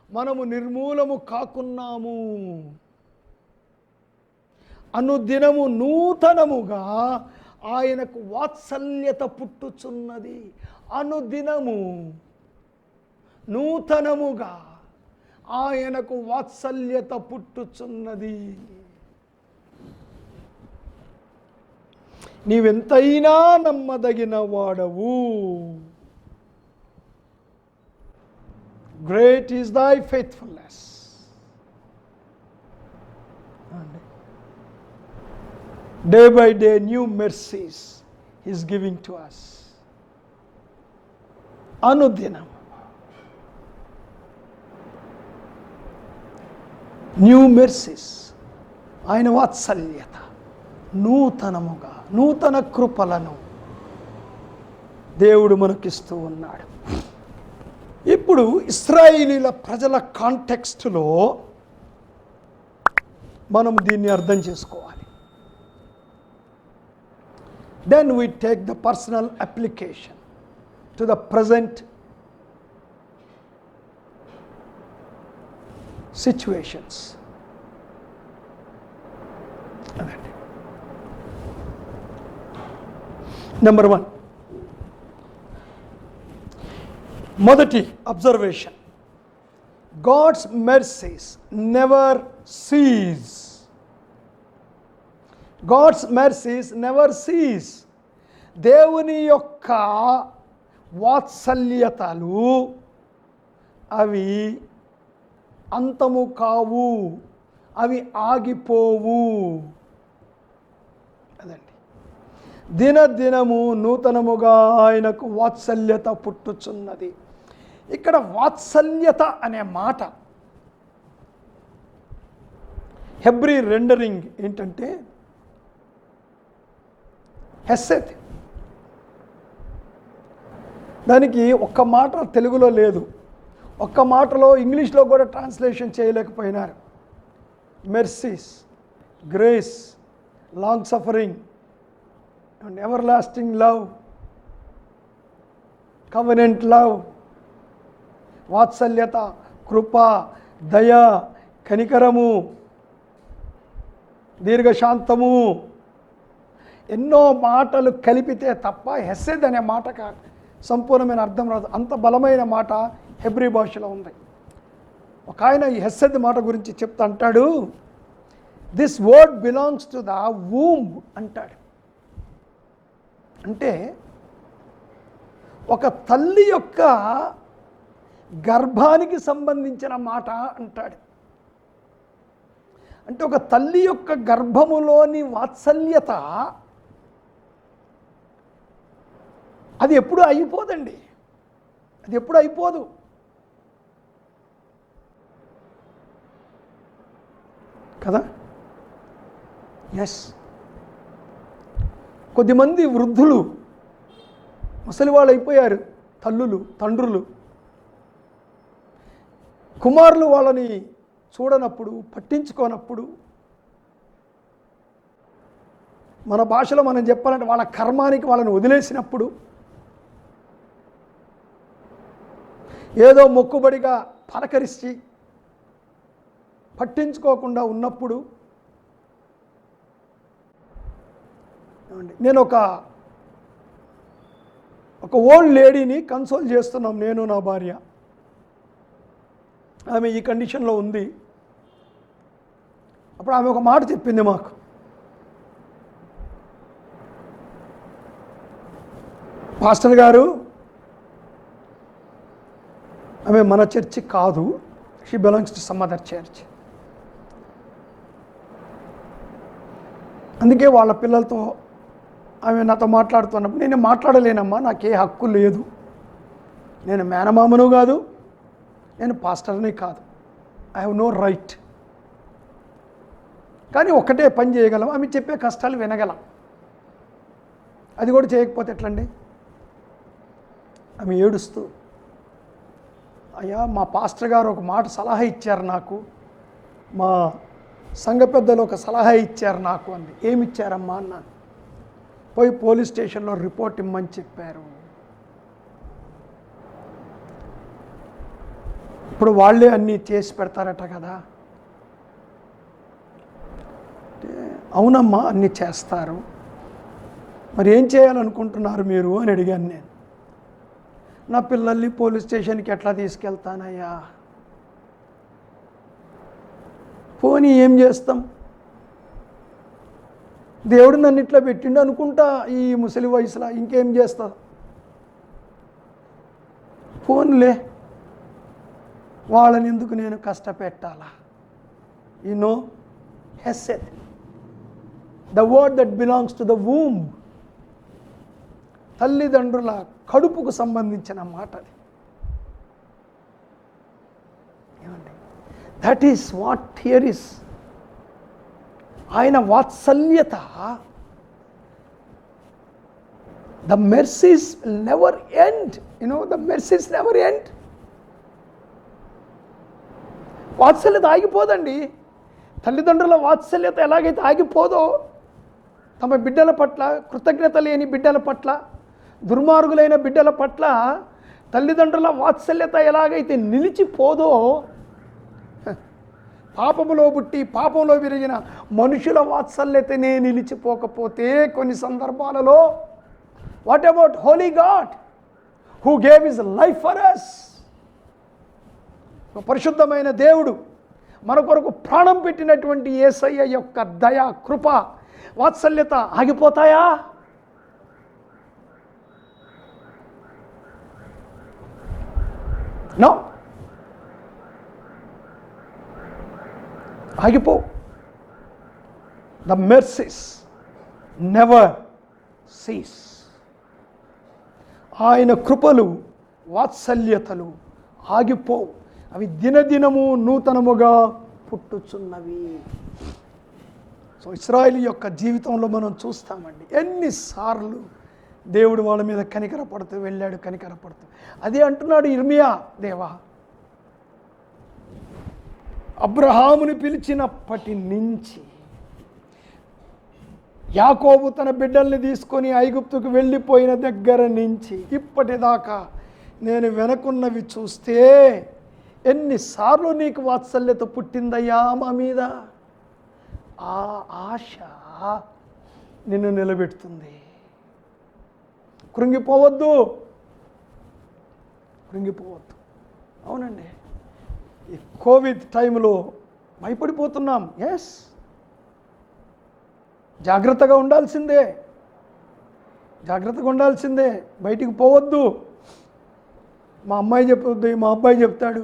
మనము నిర్మూలము కాకున్నాము. అనుదినము నూతనముగా ఆయనకు వాత్సల్యత పుట్టుచున్నది. అనుదినము నూతనముగా ఆయనకు వాత్సల్యత పుట్టుచున్నది. నీవెంతైనా నమ్మదగిన వాడవు. Great is thy faithfulness. Day by day new mercies is giving to us. అనుదినం న్యూ మెర్సీస్, ఆయన వాత్సల్యత నూతనముగా, నూతన కృపలను దేవుడు మనకిస్తూ ఉన్నాడు. ఇప్పుడు ఇశ్రాయేలీల ప్రజల కాంటెక్స్టులో మనం దీన్ని అర్థం చేసుకోవాలి. Then we take the personal application to the present situations. Number 1, మొదటి observation, God's mercies never cease. God's mercies never cease. దేవుని యొక్క వాత్సల్యతలు అవి అంతము కావు, అవి ఆగిపోవు. అదండి, దినదినము నూతనముగా ఆయనకు వాత్సల్యత పుట్టుచున్నది. ఇక్కడ వాత్సల్యత అనే మాట హెబ్రీ రెండరింగ్ ఏంటంటే హెస్సెత్. దానికి ఒక్క మాట తెలుగులో లేదు, ఒక్క మాటలో ఇంగ్లీష్లో కూడా ట్రాన్స్లేషన్ చేయలేకపోయినారు. Mercies, grace, long suffering and ever lasting love, covenant love, వాత్సల్యత, కృప, దయ, కనికరము, దీర్ఘశాంతము, ఎన్నో మాటలు కలిపితే తప్ప హెస్సెద్ అనే మాటకు సంపూర్ణమైన అర్థం రాదు. అంత బలమైన మాట హెబ్రీ భాషలో ఉంది. ఒక ఆయన ఈ హెస్సెద్ మాట గురించి చెప్తా అంటాడు, this word belongs to the womb అంటాడు. అంటే ఒక తల్లి యొక్క గర్భానికి సంబంధించిన మాట అంటాడు. అంటే ఒక తల్లి యొక్క గర్భములోని వాత్సల్యత అది ఎప్పుడు అయిపోదండి, అది ఎప్పుడు అయిపోదు. కదా? ఎస్. కొద్దిమంది వృద్ధులు ముసలివాళ్ళు అయిపోయారు, తల్లులు, తండ్రులు, కుమారులు వాళ్ళని చూడనప్పుడు, పట్టించుకోనప్పుడు, మన భాషలో మనం చెప్పాలంటే వాళ్ళ కర్మానికి వాళ్ళని వదిలేసినప్పుడు, ఏదో మొక్కుబడిగా పలకరించి పట్టించుకోకుండా ఉన్నప్పుడు, నేను ఒక ఓల్డ్ లేడీని కన్సోల్ చేస్తున్నాం, నేను నా భార్య. ఆమె ఈ కండిషన్లో ఉంది. అప్పుడు ఆమె ఒక మాట చెప్పింది మాకు, పాస్టర్ గారు, ఆమె మన చర్చి కాదు, she belongs to some other church. అందుకే వాళ్ళ పిల్లలతో ఆమె నాతో మాట్లాడుతున్నప్పుడు నేను మాట్లాడలేనమ్మా, నాకే హక్కు లేదు, నేను మేనమామను కాదు, నేను పాస్టర్ని కాదు, ఐ హ్యావ్ నో రైట్. కానీ ఒక్కటే పని చేయగలం, ఆమె చెప్పే కష్టాలు వినగలం. అది కూడా చేయకపోతే ఎట్లండి? ఆమె ఏడుస్తూ, అయ్యా మా పాస్టర్ గారు ఒక మాట సలహా ఇచ్చారు నాకు, మా సంఘ పెద్దలు ఒక సలహా ఇచ్చారు నాకు అంది. ఏమి ఇచ్చారమ్మా అన్నాను. పోయి పోలీస్ స్టేషన్లో రిపోర్ట్ ఇమ్మని చెప్పారు. ఇప్పుడు వాళ్ళే అన్నీ చేసి పెడతారట కదా. అవునమ్మా, అన్నీ చేస్తారు, మరి ఏం చేయాలనుకుంటున్నారు మీరు అని అడిగాను నేను. నా పిల్లల్ని పోలీస్ స్టేషన్కి ఎట్లా తీసుకెళ్తానయ్యా, పోనీ ఏం చేస్తాం, దేవుడు నన్ను ఇట్లా పెట్టిండు అనుకుంటా ఈ ముసలి వయసులో, ఇంకేం చేస్తా, ఫోన్లే, వాళ్ళని ఎందుకు నేను కష్టపెట్టాలా. యు నో, హెస్సెత్, the word that belongs to the womb, తల్లిదండ్రుల కడుపుకు సంబంధించిన మాట అది. ఏమండి, that is what here is. ఆయన వాత్సల్యత, the mercies never end. You know, the mercies never end. వాత్సల్యత ఆగిపోదండి. తల్లిదండ్రుల వాత్సల్యత ఎలాగైతే ఆగిపోదో, తమ బిడ్డల పట్ల, కృతజ్ఞత లేని బిడ్డల పట్ల, దుర్మార్గులైన బిడ్డల పట్ల తల్లిదండ్రుల వాత్సల్యత ఎలాగైతే నిలిచిపోదో, పాపములో పుట్టి పాపంలో విరిగిన మనుషుల వాత్సల్యతనే నిలిచిపోకపోతే కొన్ని సందర్భాలలో, what about holy God who gave his life for us? పరిశుద్ధమైన దేవుడు మన కొరకు ప్రాణం పెట్టినటువంటి యేసయ్య యొక్క దయ, కృప, వాత్సల్యత ఆగిపోతాయా? నో, ఆగిపో. The mercies never cease. ఆయన కృపలు, వాత్సల్యతలు ఆగిపోవు. అవి దినదినము నూతనముగా పుట్టుచున్నవి. సో ఇశ్రాయేలు యొక్క జీవితంలో మనం చూస్తామండి, ఎన్నిసార్లు దేవుడు వాళ్ళ మీద కనికరపడుతూ వెళ్ళాడు, కనికరపడుతూ. అదే అంటున్నాడు ఇర్మియా, దేవా, అబ్రహాముని పిలిచినప్పటి నుంచి, యాకోబు తన బిడ్డల్ని తీసుకొని ఐగుప్తుకు వెళ్ళిపోయిన దగ్గర నుంచి ఇప్పటిదాకా నేను వెనకున్నవి చూస్తే ఎన్నిసార్లు నీకు వాత్సల్యత పుట్టిందయ్యా మా మీద. ఆ ఆశ నిన్ను నిలబెడుతుంది. కృంగిపోవద్దు, కృంగిపోవద్దు. అవునండి, ఈ కోవిడ్ టైంలో భయపడిపోతున్నాం. ఎస్, జాగ్రత్తగా ఉండాల్సిందే, జాగ్రత్తగా ఉండాల్సిందే. బయటికి పోవద్దు. మా అమ్మాయి చెప్పొద్దు, మా అబ్బాయి చెప్తాడు.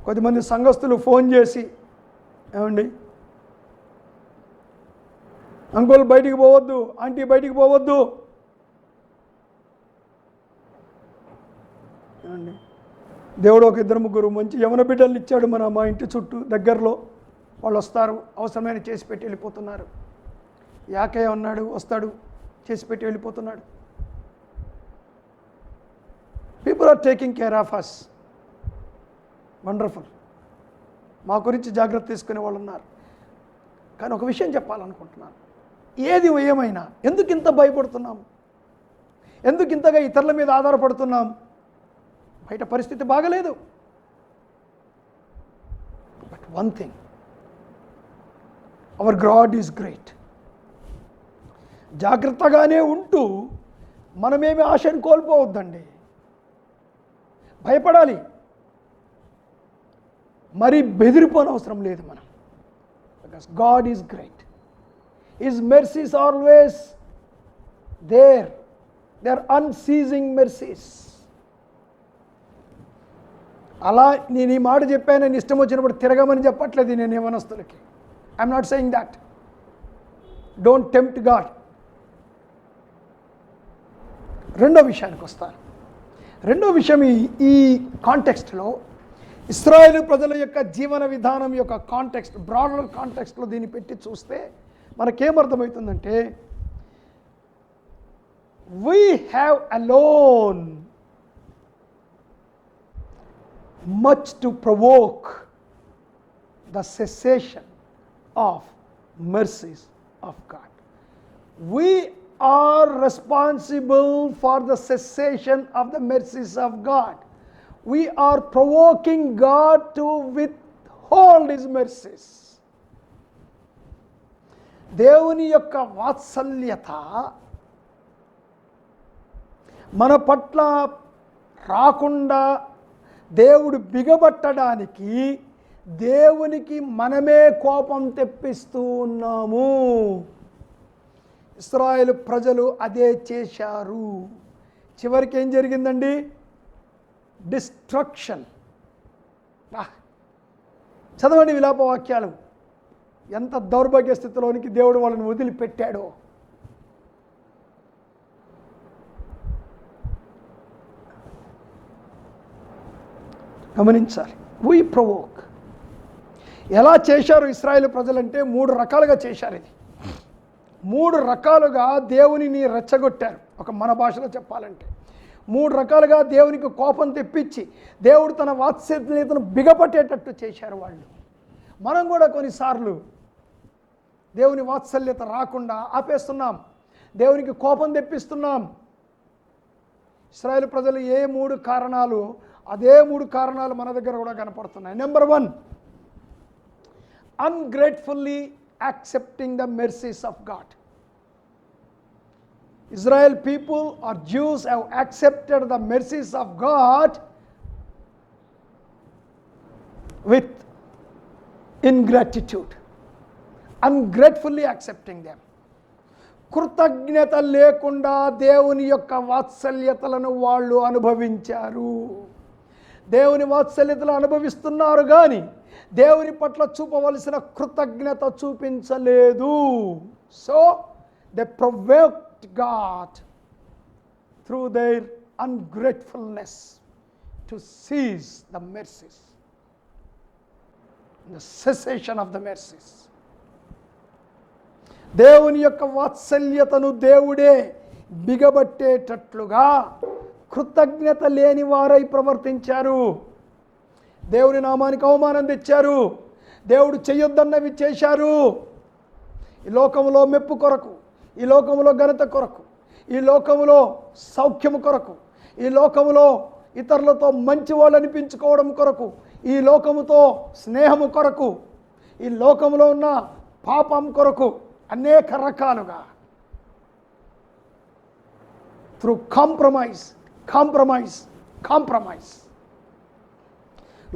కొద్దిమంది సంఘస్థులు ఫోన్ చేసి, ఏమండి అంకుల్ బయటికి పోవద్దు, ఆంటీ బయటికి పోవద్దు, ఏమండి దేవుడు ఒక 2-3 మంచి యవన బిడ్డలు ఇచ్చాడు మా ఇంటి చుట్టూ దగ్గరలో. వాళ్ళు వస్తారు, అవసరమైన చేసి పెట్టి వెళ్ళిపోతున్నారు. యాకయ్య ఉన్నాడు, వస్తాడు, చేసి పెట్టి వెళ్ళిపోతున్నాడు. People are taking care of us. Wonderful. మా గురించి జాగ్రత్త తీసుకునే వాళ్ళు ఉన్నారు. కానీ ఒక విషయం చెప్పాలనుకుంటున్నాను. ఏది ఏమైనా ఎందుకు ఇంత భయపడుతున్నాం? ఎందుకు ఇంతగా ఇతరుల మీద ఆధారపడుతున్నాం? బయట పరిస్థితి బాగలేదు. But one thing, hour God is great. జాగ్రత్తగానే ఉంటూ మనమేమి ఆశను కోల్పోవద్దండి. భయపడాలి, మరి బెదిరిపోనవసరం లేదు మనం. Because God is great. His mercies always there. They are unceasing mercies. అలా నేను ఈ మాట చెప్పానని ఇష్టం వచ్చినప్పుడు తిరగమని చెప్పట్లేదు నేను యవనస్తులకి. I'm not saying that. Don't tempt God. రెండో విషయానికి వస్తాను. రెండో విషయం, ఈ కాంటెక్స్ట్లో ఇశ్రాయేలు ప్రజల యొక్క జీవన విధానం యొక్క కాంటెక్స్ట్, బ్రాడర్ కాంటెక్స్ట్లో దీన్ని పెట్టి చూస్తే మనకేమర్థమవుతుందంటే, we have alone much to provoke the cessation of mercies of God. We are responsible for the cessation of the mercies of God. We are provoking God to withhold His mercies. దేవుని యొక్క వాత్సల్యత మన పట్ల రాకుండా దేవుడు బిగబట్టడానికి దేవునికి మనమే కోపం తెప్పిస్తూ ఉన్నాము. ఇశ్రాయేలు ప్రజలు అదే చేశారు. చివరికి ఏం జరిగిందండి? డిస్ట్రక్షన్. చదవండి విలాప వాక్యాలు. ఎంత దౌర్భాగ్య స్థితిలోనికి దేవుడు వాళ్ళని వదిలిపెట్టాడో. గమనించాలి. We provoke. ఎలా చేశారు ఇశ్రాయేలు ప్రజలంటే 3 రకాలుగా చేశారు. ఇది 3 రకాలుగా దేవునిని రెచ్చగొట్టారు. ఒక మన భాషలో చెప్పాలంటే 3 రకాలుగా దేవునికి కోపం తెప్పించి దేవుడు తన వాత్సల్యతను బిగపట్టేటట్టు చేశారు వాళ్ళు. మనం కూడా కొన్నిసార్లు దేవుని వాత్సల్యత రాకుండా ఆపేస్తున్నాం, దేవునికి కోపం తెప్పిస్తున్నాం. ఇశ్రాయేలు ప్రజలు ఏ 3 కారణాలు, అదే 3 కారణాలు మన దగ్గర కూడా కనపడుతున్నాయి. Number 1, ungratefully accepting the mercies of God. Israel people or Jews have accepted the mercies of God with ingratitude, ungratefully accepting them. కృతజ్ఞత లేకుండా దేవుని యొక్క వాత్సల్యతలను వాళ్ళు అనుభవించారు. దేవుని వాత్సల్యతలు అనుభవిస్తున్నారు కానీ దేవుని పట్ల చూపవలసిన కృతజ్ఞత చూపించలేదు. So they provoked God through their ungratefulness to cease the mercies, the cessation of the mercies. దేవుని యొక్క వాత్సల్యతను దేవుడే బిగబట్టేటట్లుగా కృతజ్ఞత లేని వారై ప్రవర్తించారు. దేవుని నామానికి అవమానం తెచ్చారు. దేవుడు చేయొద్దన్నవి చేశారు. ఈ లోకములో మెప్పు కొరకు, ఈ లోకములో ఘనత కొరకు, ఈ లోకములో సౌఖ్యము కొరకు, ఈ లోకములో ఇతరులతో మంచి వాళ్ళు అనిపించుకోవడం కొరకు, ఈ లోకముతో స్నేహము కొరకు, ఈ లోకములో ఉన్న పాపం కొరకు అనేక రకాలుగా త్రూ కాంప్రమైజ్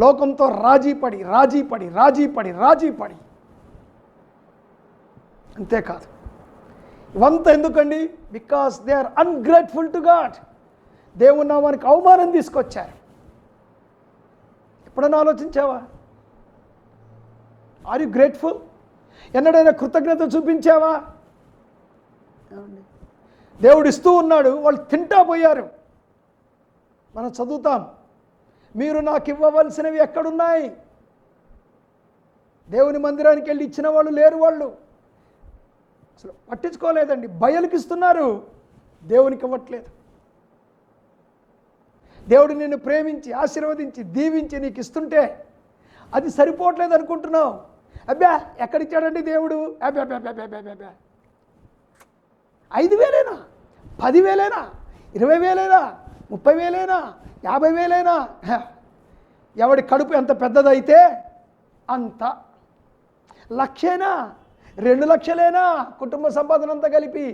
లోకంతో రాజీపడి అంతేకాదు, ఇవంతా ఎందుకండి? Because they are ungrateful to God. దేవుని నామానికి అవమానం తీసుకొచ్చారు. ఎప్పుడైనా ఆలోచించావా? Are you grateful? ఎన్నడైనా కృతజ్ఞత చూపించావా? దేవుడు ఇస్తూ ఉన్నాడు, వాళ్ళు తింటా పోయారు. మనం చదువుతాం, మీరు నాకు ఇవ్వవలసినవి ఎక్కడున్నాయి? దేవుని మందిరానికి వెళ్ళి ఇచ్చిన వాళ్ళు లేరు. వాళ్ళు అసలు పట్టించుకోలేదండి. బయలుకి ఇస్తున్నారు, దేవునికి ఇవ్వట్లేదు. దేవుడు నిన్ను ప్రేమించి ఆశీర్వదించి దీవించి నీకు ఇస్తుంటే అది సరిపోవట్లేదు అనుకుంటున్నావు. అబ్బా ఎక్కడిచ్చాడండి దేవుడు? అబ్బా 5,000 10,000 20,000 30,000 50,000 ఎవడి కడుపు ఎంత పెద్దదైతే అంత. 1,00,000 2 లక్షలేనా? కుటుంబ సంపాదన అంతా కలిపి,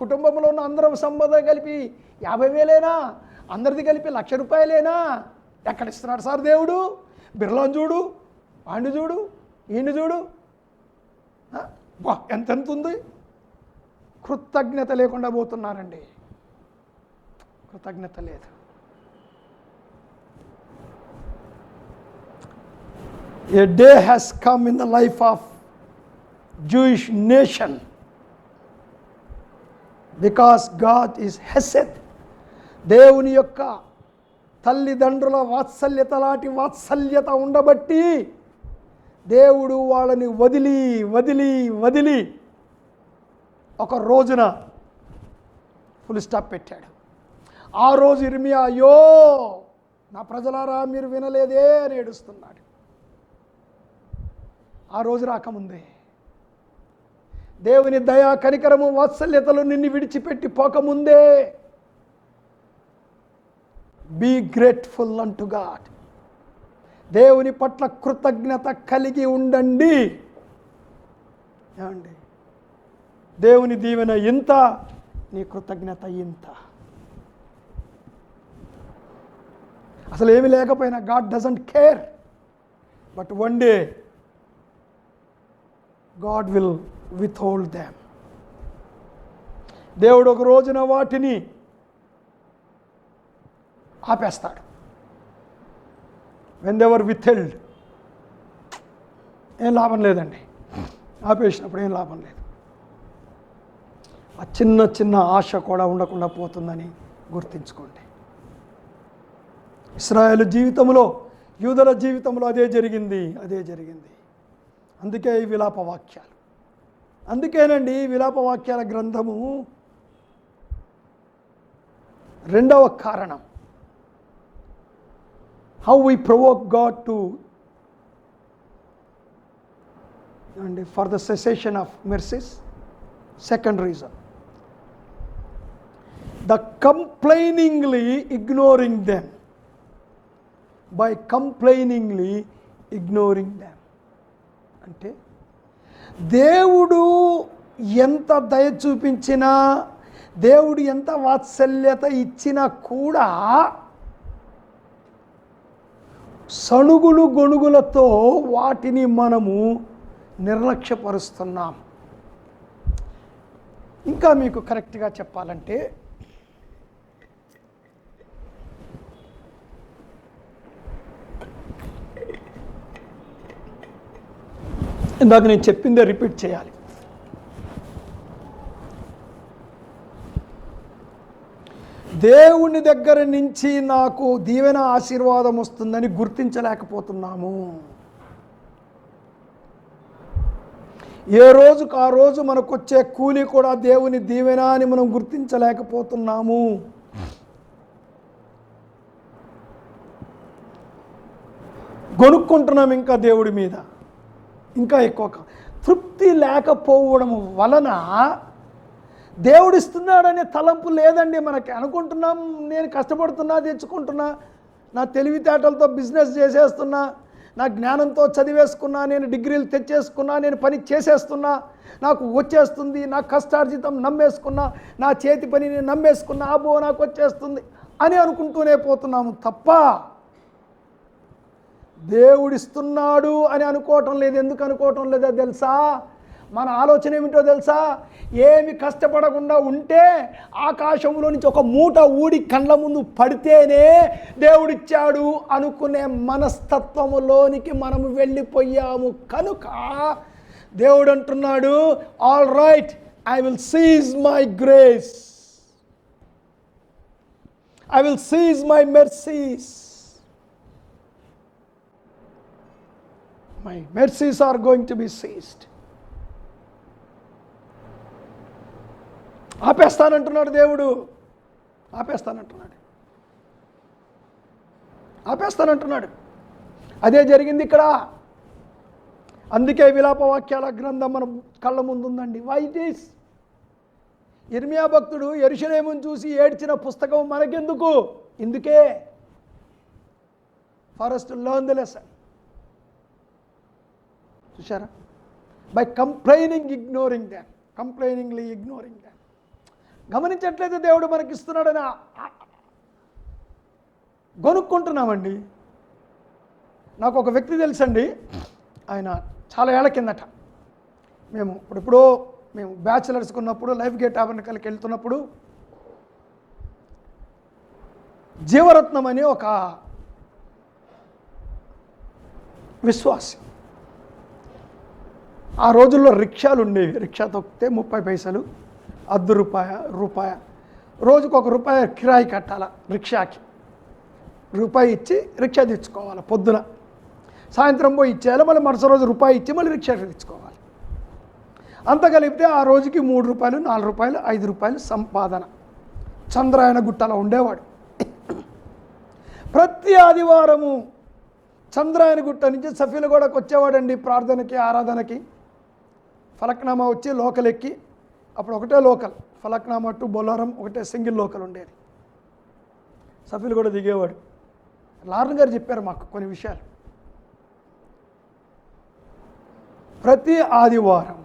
కుటుంబంలో ఉన్న అందరం సంపాదన కలిపి 50,000 అందరిది కలిపి ₹1,00,000. ఎక్కడ ఇస్తున్నాడు సార్ దేవుడు? బిర్లాను చూడు, వాడిని చూడు, ఈయన్ని చూడు, ఎంతెంత ఉంది. కృతజ్ఞత లేకుండా పోతున్నారండి. కృతజ్ఞత లేదు. A day has come in the life of Jewish nation because God is Hesed. దేవుని యొక్క తల్లిదండ్రుల వాత్సల్యత లాంటి వాత్సల్యత ఉండబట్టి దేవుడు వాళ్ళని వదిలి ఒక రోజున ఫుల్ స్టాప్ పెట్టాడు. ఆ రోజు ఇర్మియా, అయ్యో నా ప్రజలారా మీరు వినలేదే అని ఏడుస్తున్నాడు. ఆ రోజు రాకముందే దేవుని దయా కనికరము వాత్సల్యతలు నిన్ను విడిచిపెట్టి పోకముందే బీ గ్రేట్ఫుల్ అంటు గాడ్. దేవుని పట్ల కృతజ్ఞత కలిగి ఉండండి. ఏమండి, దేవుని దీవెన ఇంత, నీ కృతజ్ఞత ఇంత. అసలు ఏమి లేకపోయినా God doesn't care. But one day God will withhold them. దేవుడు ఒక రోజున వాటిని ఆపేస్తాడు. వెన్ దే వర్ విత్హెల్డ్, ఏం లాభం లేదండి. ఆపేసినప్పుడు ఏం లాభం లేదు. ఆ చిన్న ఆశ కూడా ఉండకుండా పోతుందని గుర్తించుకోండి. ఇశ్రాయేలు జీవితంలో, యూదుల జీవితంలో అదే జరిగింది. అందుకే ఈ విలాప వాక్యాలు. అందుకేనండి ఈ విలాప వాక్యాల గ్రంథము రెండవ కారణం. How we provoke God to and for the cessation of mercies. Second reason, the complainingly ignoring them. By complainingly ignoring them అంటే దేవుడు ఎంత దయ చూపించినా, దేవుడు ఎంత వాత్సల్యత ఇచ్చినా కూడా సణుగులు గొణుగులతో వాటిని మనము నిర్లక్ష్యపరుస్తున్నాం. ఇంకా మీకు కరెక్ట్గా చెప్పాలంటే ఇందాక నేను చెప్పిందే రిపీట్ చేయాలి. దేవుని దగ్గర నుంచి నాకు దీవెన ఆశీర్వాదం వస్తుందని గుర్తించలేకపోతున్నాము. ఏ రోజుకు ఆ రోజు మనకు వచ్చే కూలి కూడా దేవుని దీవెన అని మనం గుర్తించలేకపోతున్నాము. గొనుక్కుంటున్నాం ఇంకా దేవుడి మీద ఇంకా ఎక్కువ. తృప్తి లేకపోవడం వలన దేవుడిస్తున్నాడనే తలంపు లేదండి మనకి. అనుకుంటున్నాం నేను కష్టపడుతున్నా, తెచ్చుకుంటున్నా, నా తెలివితేటలతో బిజినెస్ చేసేస్తున్నా, నా జ్ఞానంతో చదివేసుకున్నా, నేను డిగ్రీలు తెచ్చేసుకున్నా, నేను పని చేసేస్తున్నా, నాకు వచ్చేస్తుంది, నా కష్టార్జితం నమ్మేసుకున్నా, నా చేతి పని నేను నమ్మేసుకున్నా, అబ్బో నాకు వచ్చేస్తుంది అని అనుకుంటూనే పోతున్నాము తప్ప దేవుడిస్తున్నాడు అని అనుకోవటం లేదు. ఎందుకు అనుకోవటం లేదో తెలుసా? మన ఆలోచన ఏమిటో తెలుసా? ఏమి కష్టపడకుండా ఉంటే ఆకాశంలో నుంచి ఒక మూట ఊడి కండ్ల ముందు పడితేనే దేవుడిచ్చాడు అనుకునే మనస్తత్వములోనికి మనము వెళ్ళిపోయాము. కనుక దేవుడు అంటున్నాడు, all right, I will seize my grace, I will seize my mercies, my mercies are going to be seized. ఆపేస్తానంటున్నాడు దేవుడు, ఆపేస్తానంటున్నాడు. అదే జరిగింది ఇక్కడ. అందుకే విలాప వాక్యాల గ్రంథం మన కళ్ళ ముందు ఉందండి. Why it is? ఇర్మియా భక్తుడు యెరూషలేమును చూసి ఏడ్చిన పుస్తకం మనకెందుకు? ఇందుకే, for us to learn the lesson. చూసారా? By complaining ignoring them, complainingly ignoring them. గమనించట్లేదు దేవుడు మనకి ఇస్తున్నాడని గొనుక్కుంటున్నామండి. నాకు ఒక వ్యక్తి తెలుసండి, ఆయన చాలా ఏళ్ల కిందట ఇప్పుడెప్పుడో మేము బ్యాచిలర్స్కి ఉన్నప్పుడు లైఫ్ గేట్ టాబర్నకల్కి వెళ్తున్నప్పుడు జీవరత్నం అని ఒక విశ్వాసి, ఆ రోజుల్లో రిక్షాలు ఉండేవి. రిక్షా తొక్కితే 30 పైసలు, ₹1 రోజుకు ₹1 కిరాయి కట్టాల. రిక్షాకి ₹1 ఇచ్చి రిక్షా తెచ్చుకోవాలి. పొద్దున సాయంత్రం పోయి ఇచ్చేయాలి, మళ్ళీ మరుసటి రోజు ₹1 ఇచ్చి మళ్ళీ రిక్షా తెచ్చుకోవాలి. అంత కలిపితే ఆ రోజుకి ₹3, ₹4, ₹5 సంపాదన. చంద్రాయన గుట్టలో ఉండేవాడు. ప్రతి ఆదివారము చంద్రాయన గుట్ట నుంచి సఫీలగూడకు వచ్చేవాడండి ప్రార్థనకి, ఆరాధనకి. ఫలక్నామా వచ్చి లోకల్ ఎక్కి, అప్పుడు ఒకటే లోకల్, ఫలక్నామా టు బొల్లారం ఒకటే సింగిల్ లోకల్ ఉండేది. సఫీలగూడ దిగేవాడు. లార్న్ గారు చెప్పారు మాకు కొన్ని విషయాలు. ప్రతి ఆదివారం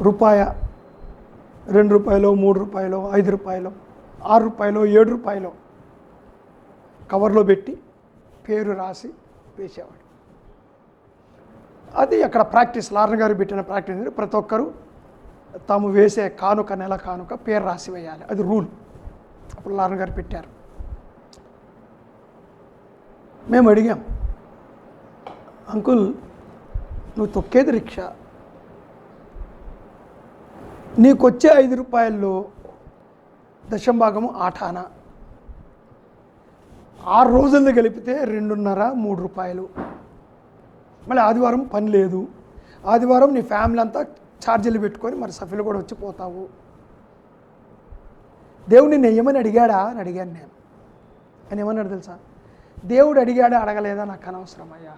₹1, ₹2, ₹3, ₹5, ₹6, ₹7 కవర్లో పెట్టి పేరు రాసి వేసేవాడు. అది అక్కడ ప్రాక్టీస్, లార్న గారు పెట్టిన ప్రాక్టీస్. ప్రతి ఒక్కరూ తాము వేసే కానుక, నెల కానుక పేరు రాసి వేయాలి. అది రూల్. అప్పుడు లార్న గారు పెట్టారు. మేము అడిగాం, అంకుల్ నువ్వు తొక్కేది రిక్షా, నీకొచ్చే ₹5 దశంభాగము ఆటానా, 6 రోజుల్లో కలిపితే ₹2.5, ₹3. మళ్ళీ ఆదివారం పని లేదు, ఆదివారం నీ ఫ్యామిలీ అంతా ఛార్జీలు పెట్టుకొని మరి సఫీలు కూడా వచ్చి పోతావు. దేవుడిని నెయ్యమని అడిగాడా అని అడిగాను నేను. ఆయన ఏమన్నాడు తెలుసా? దేవుడు అడిగాడా అడగలేదా నాకు అనవసరమయ్యా.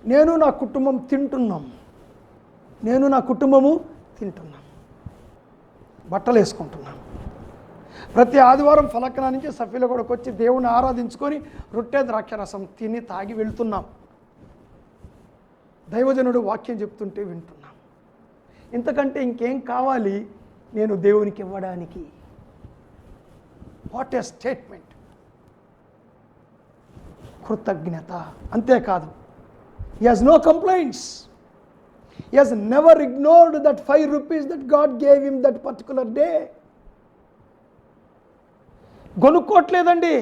నేను నా కుటుంబం తింటున్నాం, నేను నా కుటుంబము తింటున్నాం, బట్టలు వేసుకుంటున్నాం. ప్రతి ఆదివారం ఫలకన నుంచి సఫీల కూడా వచ్చి దేవుని ఆరాధించుకొని రొట్టె ద్రాక్షరసం తిని తాగి వెళ్తున్నాం. దైవజనుడు వాక్యం చెప్తుంటే వింటున్నాం. ఇంతకంటే ఇంకేం కావాలి నేను దేవునికి ఇవ్వడానికి? What a statement! కృతజ్ఞత. అంతేకాదు, he has no complaints. He has never ignored that 5 rupees that God gave him that particular day. గొనుక్కోవట్లేదండి,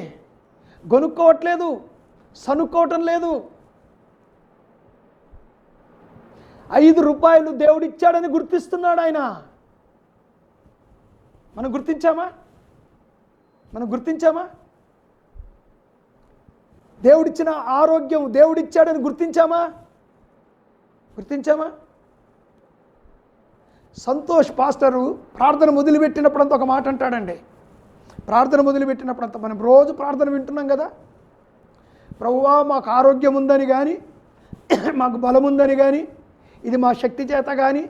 గొనుక్కోవట్లేదు, సనుక్కోవటం లేదు. 5 రూపాయలు దేవుడిచ్చాడని గుర్తిస్తున్నాడు ఆయన. మనం గుర్తించామా? దేవుడిచ్చిన ఆరోగ్యం దేవుడిచ్చాడని గుర్తించామా? సంతోష్ పాస్టరు ప్రార్థన మొదలుపెట్టినప్పుడంతా ఒక మాట అంటాడండి. ప్రార్థన మొదలుపెట్టినప్పుడంతా మనం రోజు ప్రార్థన వింటున్నాం కదా, ప్రభువా మాకు ఆరోగ్యం ఉందని కానీ, మాకు బలం ఉందని కానీ, ఇది మా శక్తి చేత కానీ,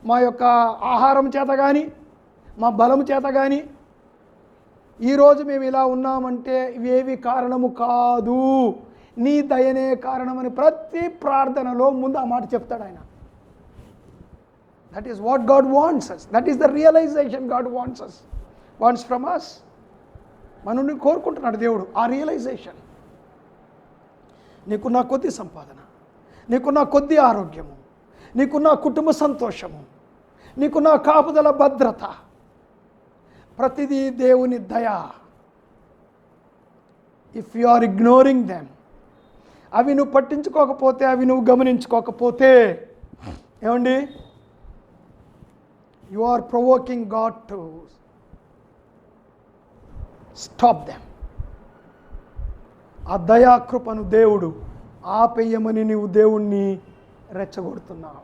మా యొక్క ఆహారం చేత కానీ, మా బలము చేత కానీ ఈరోజు మేము ఇలా ఉన్నామంటే ఇవేవి కారణము కాదు, నీ దయనే కారణమని ప్రతి ప్రార్థనలో ముందు ఆ మాట చెప్తాడు ఆయన. That is what God wants us. That is the realization God wants from us. మనల్ని కోరుకుంటున్నాడు దేవుడు ఆ రియలైజేషన్. నీకున్న కొద్ది సంపాదన, నీకున్న కొద్ది ఆరోగ్యము, నీకున్న కుటుంబ సంతోషము, నీకున్న కాపుదల భద్రత, ప్రతిదీ దేవుని దయ. If you are ignoring them, అవి నువ్వు పట్టించుకోకపోతే, అవి నువ్వు గమనించుకోకపోతే ఏమండి, you are provoking God to stop them. ఆ దయాకృపను దేవుడు ఆపేయమని నీవు దేవుణ్ణి రెచ్చగొడుతున్నావు.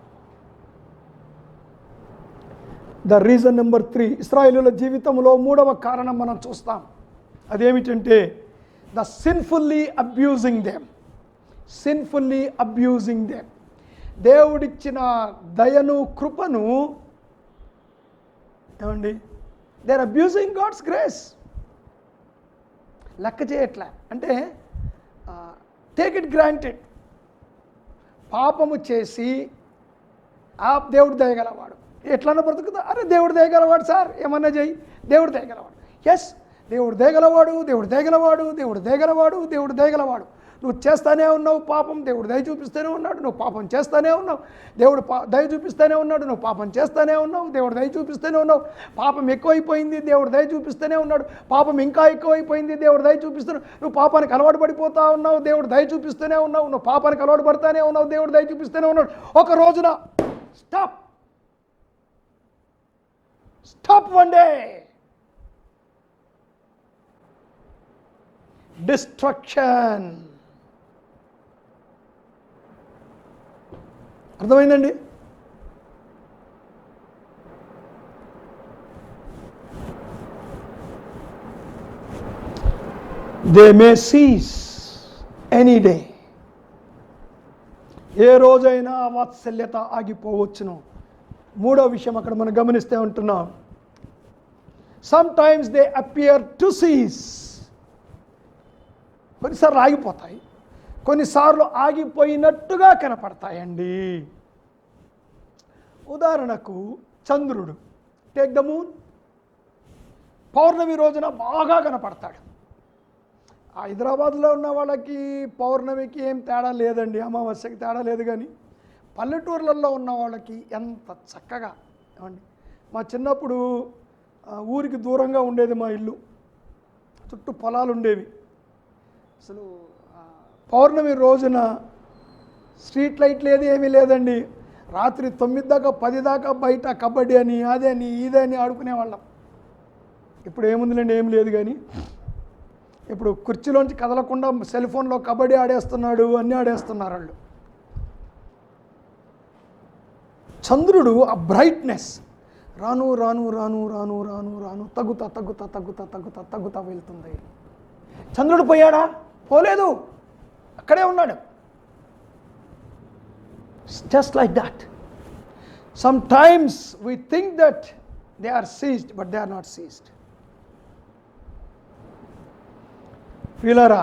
ద రీజన్ నెంబర్ 3, ఇశ్రాయేలుల జీవితంలో 3వ కారణం మనం చూస్తాం. అదేమిటంటే ద సిన్ఫుల్లీ అబ్యూజింగ్ దెమ్. దేవుడిచ్చిన దయను కృపను ఏమండి, they are abusing God's grace. లెక్క చేయట్లే, అంటే టేక్ ఇట్ గ్రాంటెడ్. పాపము చేసి దేవుడు దయగలవాడు, ఎట్లన్నా బ్రతుకుతా, అరే దేవుడు దయగలవాడు సార్, ఏమన్నా చేయి, దేవుడు దయగలవాడు. ఎస్, దేవుడు దయగలవాడు. నువ్వు చేస్తానే ఉన్నావు పాపం, దేవుడు దయ చూపిస్తూనే ఉన్నాడు, నువ్వు పాపం చేస్తానే ఉన్నావు. దేవుడు దయ చూపిస్తూనే ఉన్నాడు, నువ్వు పాపం చేస్తూనే ఉన్నావు. దేవుడు దయ చూపిస్తూనే ఉన్నావు. పాపం ఎక్కువైపోయింది, దేవుడు దయ చూపిస్తూనే ఉన్నాడు. పాపం ఇంకా ఎక్కువైపోయింది, దేవుడు దయ చూపిస్తున్నాడు. నువ్వు పాపానికి అలవాటు పడిపోతా ఉన్నావు, దేవుడు దయ చూపిస్తూనే ఉన్నావు. నువ్వు పాపానికి అలవాటు పడతానే ఉన్నావు, దేవుడు దయ చూపిస్తూనే ఉన్నాడు. ఒక రోజున స్టాప్ వన్ డే. డిస్ట్రక్షన్. అర్థమైందండి? They may cease any day. ఏ రోజైనా వాత్సల్యత ఆగిపోవచ్చును. 3వ విషయం అక్కడ మనం గమనిస్తే ఉంటున్నాం, sometimes they appear to cease. కొన్నిసార్లు ఆగిపోతాయి, కొన్నిసార్లు ఆగిపోయినట్టుగా కనపడతాయండి. ఉదాహరణకు చంద్రుడు, టేక్ ద మూన్. పౌర్ణమి రోజున బాగా కనపడతాడు. హైదరాబాద్లో ఉన్న వాళ్ళకి పౌర్ణమికి ఏం తేడా లేదండి, అమావాస్యకి తేడా లేదు. కానీ పల్లెటూర్లలో ఉన్న వాళ్ళకి ఎంత చక్కగా. ఏమండి, మా చిన్నప్పుడు ఊరికి దూరంగా ఉండేది మా ఇల్లు, చుట్టూ పొలాలు ఉండేవి. అసలు పౌర్ణమి రోజున స్ట్రీట్ లైట్ లేదు, ఏమీ లేదండి. రాత్రి 9 దాకా 10 దాకా బయట కబడ్డీ అని అదని ఇదని ఆడుకునేవాళ్ళం. ఇప్పుడు ఏముందిలేండి, ఏం లేదు. కానీ ఇప్పుడు కుర్చీలోంచి కదలకుండా సెల్ ఫోన్లో కబడ్డీ ఆడేస్తున్నాడు, అన్నీ ఆడేస్తున్నారు వాళ్ళు. చంద్రుడు ఆ బ్రైట్నెస్ రాను రాను రాను రాను రాను రాను తగ్గుతా తగ్గుతా తగ్గుతా తగ్గుతా తగ్గుతా వెళ్తుంది. చంద్రుడు పోయాడా? పోలేదు, అక్కడే ఉన్నాడు. Just like that. Sometimes we think that they are ceased, but they are not ceased. ప్రియులారా,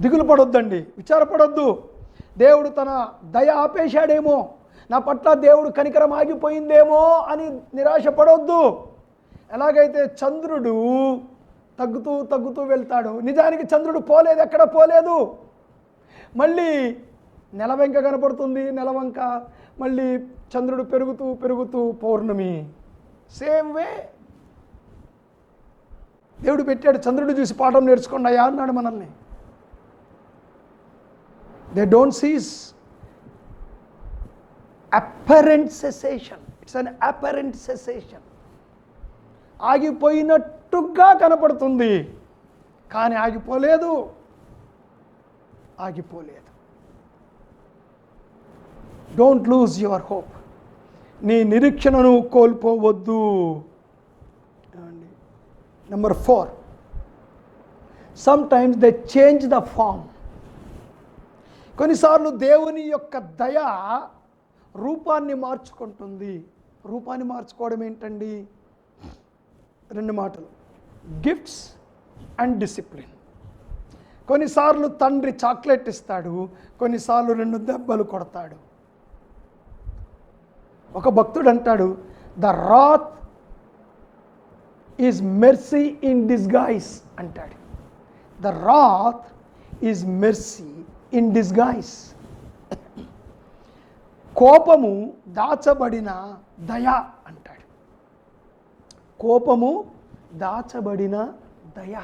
దిగులు పడొద్దండి, విచారపడొద్దు. దేవుడు తన దయ ఆపేశాడేమో, నా పట్ల దేవుడు కనికరం ఆగిపోయిందేమో అని నిరాశపడొద్దు. ఎలాగైతే చంద్రుడు తగ్గుతూ తగ్గుతూ వెళ్తాడు, నిజానికి చంద్రుడు పోలేదు, ఎక్కడ పోలేదు. మళ్ళీ నెలవంక కనపడుతుంది, నెలవంక, మళ్ళీ చంద్రుడు పెరుగుతూ పెరుగుతూ పౌర్ణమి. సేమ్ వే దేవుడు పెట్టాడు. చంద్రుడు చూసి పాఠం నేర్చుకోండి అయ్యా అన్నాడు మనల్ని. They don't cease apparent cessation. It's an apparent cessation. ఆగిపోయినట్టుగా కనపడుతుంది, కానీ ఆగిపోలేదు. Don't lose your hope. నీ నిరీక్షణను కోల్పోవద్దు. Number 4, sometimes they change the form. కొన్నిసార్లు దేవుని యొక్క దయ రూపాన్ని మార్చుకుంటుంది. రూపాన్ని మార్చుకోవడం ఏంటండి? 2 మాటలు, గిఫ్ట్స్ అండ్ డిసిప్లిన్. కొన్నిసార్లు తండ్రి చాక్లెట్ ఇస్తాడు, కొన్నిసార్లు 2 దెబ్బలు కొడతాడు. ఒక భక్తుడు అంటాడు, the wrath is mercy in disguise అంటాడు. The wrath is mercy in disguise. కోపము దాచబడిన దయ అంటాడు. కోపము దాచబడిన దయ.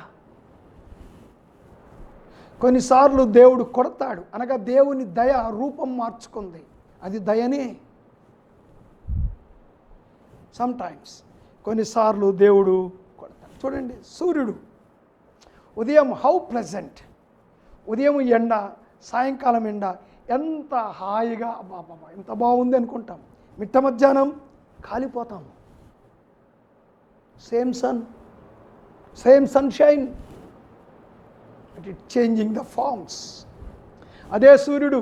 కొన్నిసార్లు దేవుడు కొడతాడు, అనగా దేవుని దయ రూపం మార్చుకుంది, అది దయనే. సమ్టైమ్స్ కొన్నిసార్లు దేవుడు కొడతాడు. చూడండి, సూర్యుడు ఉదయం హౌ ప్లెజెంట్, ఉదయం ఎండ, సాయంకాలం ఎండ, ఎంత హాయిగా, అబ్బా ఎంత బాగుంది అనుకుంటాం. మిట్ట మధ్యాహ్నం కాలిపోతాం. Same sunshine, but it changing the forms. అదే సూర్యుడు,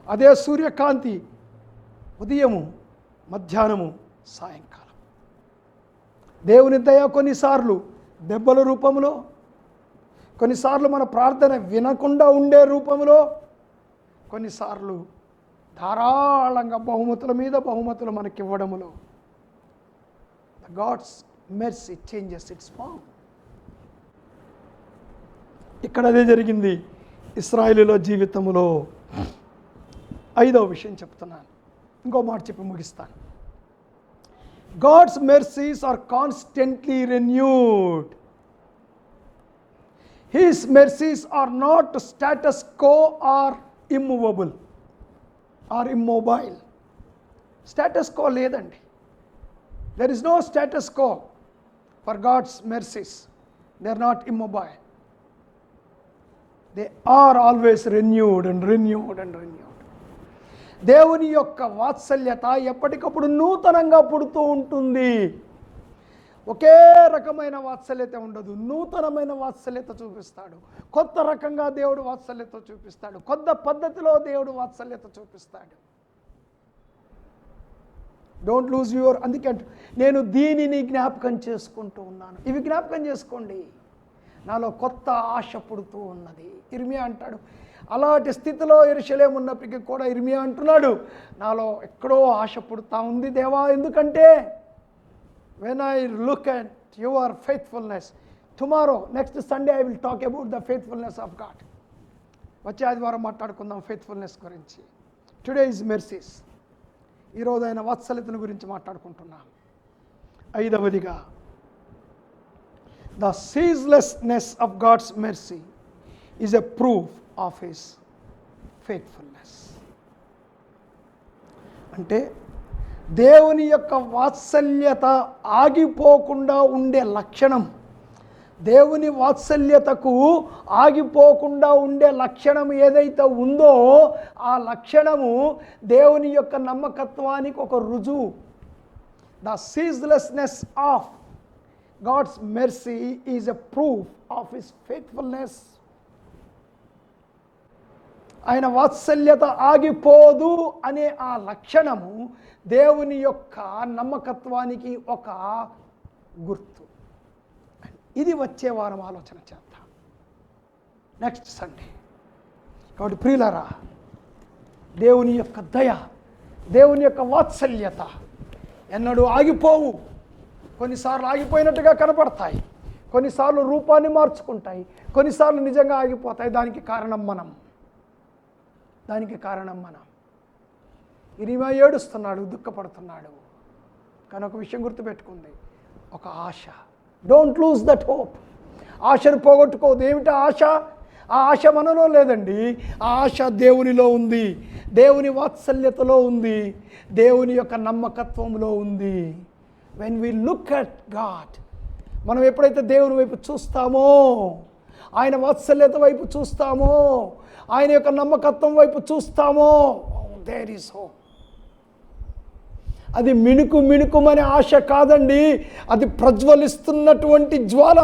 అదే సూర్యకాంతి, ఉదయము, మధ్యాహ్నము, సాయంకాలం. దేవుని దయ కొన్నిసార్లు దెబ్బల రూపంలో, కొన్నిసార్లు మన ప్రార్థన వినకుండా ఉండే రూపంలో, కొన్నిసార్లు ధారాళంగా బహుమతుల మీద బహుమతులు మనకివ్వడములో. God's mercy changes its form. ఇక్కడ అదే జరిగింది ఇశ్రాయేలుల జీవితంలో. 5వ విషయం చెప్తున్నాను, ఇంకో మాట చెప్పి ముగిస్తాను. God's mercies are constantly renewed. His mercies are not status quo or immovable or immobile. Status quo లేదండి. There is no status quo for God's mercies. They are not immobile. They are always renewed and renewed and renewed. దేవుని యొక్క వాత్సల్యత ఎప్పటికప్పుడు నూతనంగా పుడుతూ ఉంటుంది. ఒకే రకమైన వాత్సల్యత ఉండదు, నూతనమైన వాత్సల్యత చూపిస్తాడు. కొత్త రకంగా దేవుడు వాత్సల్యత చూపిస్తాడు, కొత్త పద్ధతిలో దేవుడు వాత్సల్యత చూపిస్తాడు. Don't lose your. అందుకే నేను దీనిని జ్ఞాపకం చేసుకుంటూ ఉన్నాను. ఇవి జ్ఞాపకం చేసుకోండి, నాలో కొత్త ఆశ పుడుతూ ఉన్నది. ఇర్మియా అంటాడు, అలాంటి స్థితిలో యెరూషలేము ఉన్నప్పటికీ కూడా ఇర్మియా అంటున్నాడు, నాలో ఎక్కడో ఆశ పుడుతూ ఉంది దేవా. ఎందుకంటే when I look at your faithfulness, tomorrow, next Sunday, I will talk about the faithfulness of God. వచ్చే ఆదివారం మాట్లాడుకుందాం ఫెయిత్ఫుల్నెస్ గురించి. Today is mercies. ఈరోజు ఆయన వాత్సల్యతను గురించి మాట్లాడుకుంటున్నాం. 5వదిగా, the ceaselessness of God's mercy is a proof of his faithfulness. అంటే దేవుని యొక్క వాత్సల్యత ఆగిపోకుండా ఉండే లక్షణం, దేవుని వాత్సల్యతకు ఆగిపోకుండా ఉండే లక్షణం ఏదైతే ఉందో ఆ లక్షణము దేవుని యొక్క నమ్మకత్వానికి ఒక రుజువు. The ceaselessness of God's mercy is a proof of his faithfulness. ఆయన వాత్సల్యత ఆగిపోదు అనే ఆ లక్షణము దేవుని యొక్క నమ్మకత్వానికి ఒక గుర్తు. ఇది వచ్చే వారం ఆలోచన చేద్దాం, నెక్స్ట్ సండే. కాబట్టి ప్రియులారా, దేవుని యొక్క దయ, దేవుని యొక్క వాత్సల్యత ఎన్నడూ ఆగిపోవు. కొన్నిసార్లు ఆగిపోయినట్టుగా కనపడతాయి, కొన్నిసార్లు రూపాన్ని మార్చుకుంటాయి, కొన్నిసార్లు నిజంగా ఆగిపోతాయి. దానికి కారణం మనం. ఇరిమా ఏడుస్తున్నాడు, దుఃఖపడుతున్నాడు. కానీ ఒక విషయం గుర్తుపెట్టుకుంది, ఒక ఆశ. Don't lose that hope. ఆశను పోగొట్టుకోవద్దు. ఏమిటా ఆశ? ఆ ఆశ మనలో లేదండి. ఆ ఆశ దేవునిలో ఉంది, దేవుని వాత్సల్యతలో ఉంది, దేవుని యొక్క నమ్మకత్వంలో ఉంది. When we look at God, మనం ఎప్పుడైతే దేవుని వైపు చూస్తామో, ఆయన వాత్సల్యత వైపు చూస్తామో, ఆయన యొక్క నమ్మకత్వం వైపు చూస్తామో, దేర్ ఈస్ హోప్. అది మిణుకుమనే ఆశ కాదండి, అది ప్రజ్వలిస్తున్నటువంటి జ్వాల.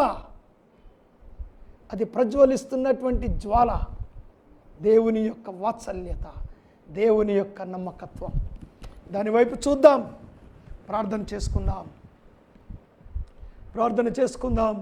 దేవుని యొక్క వాత్సల్యత, దేవుని యొక్క నమ్మకత్వం. దాని వైపు చూద్దాం. ప్రార్థన చేసుకుందాం.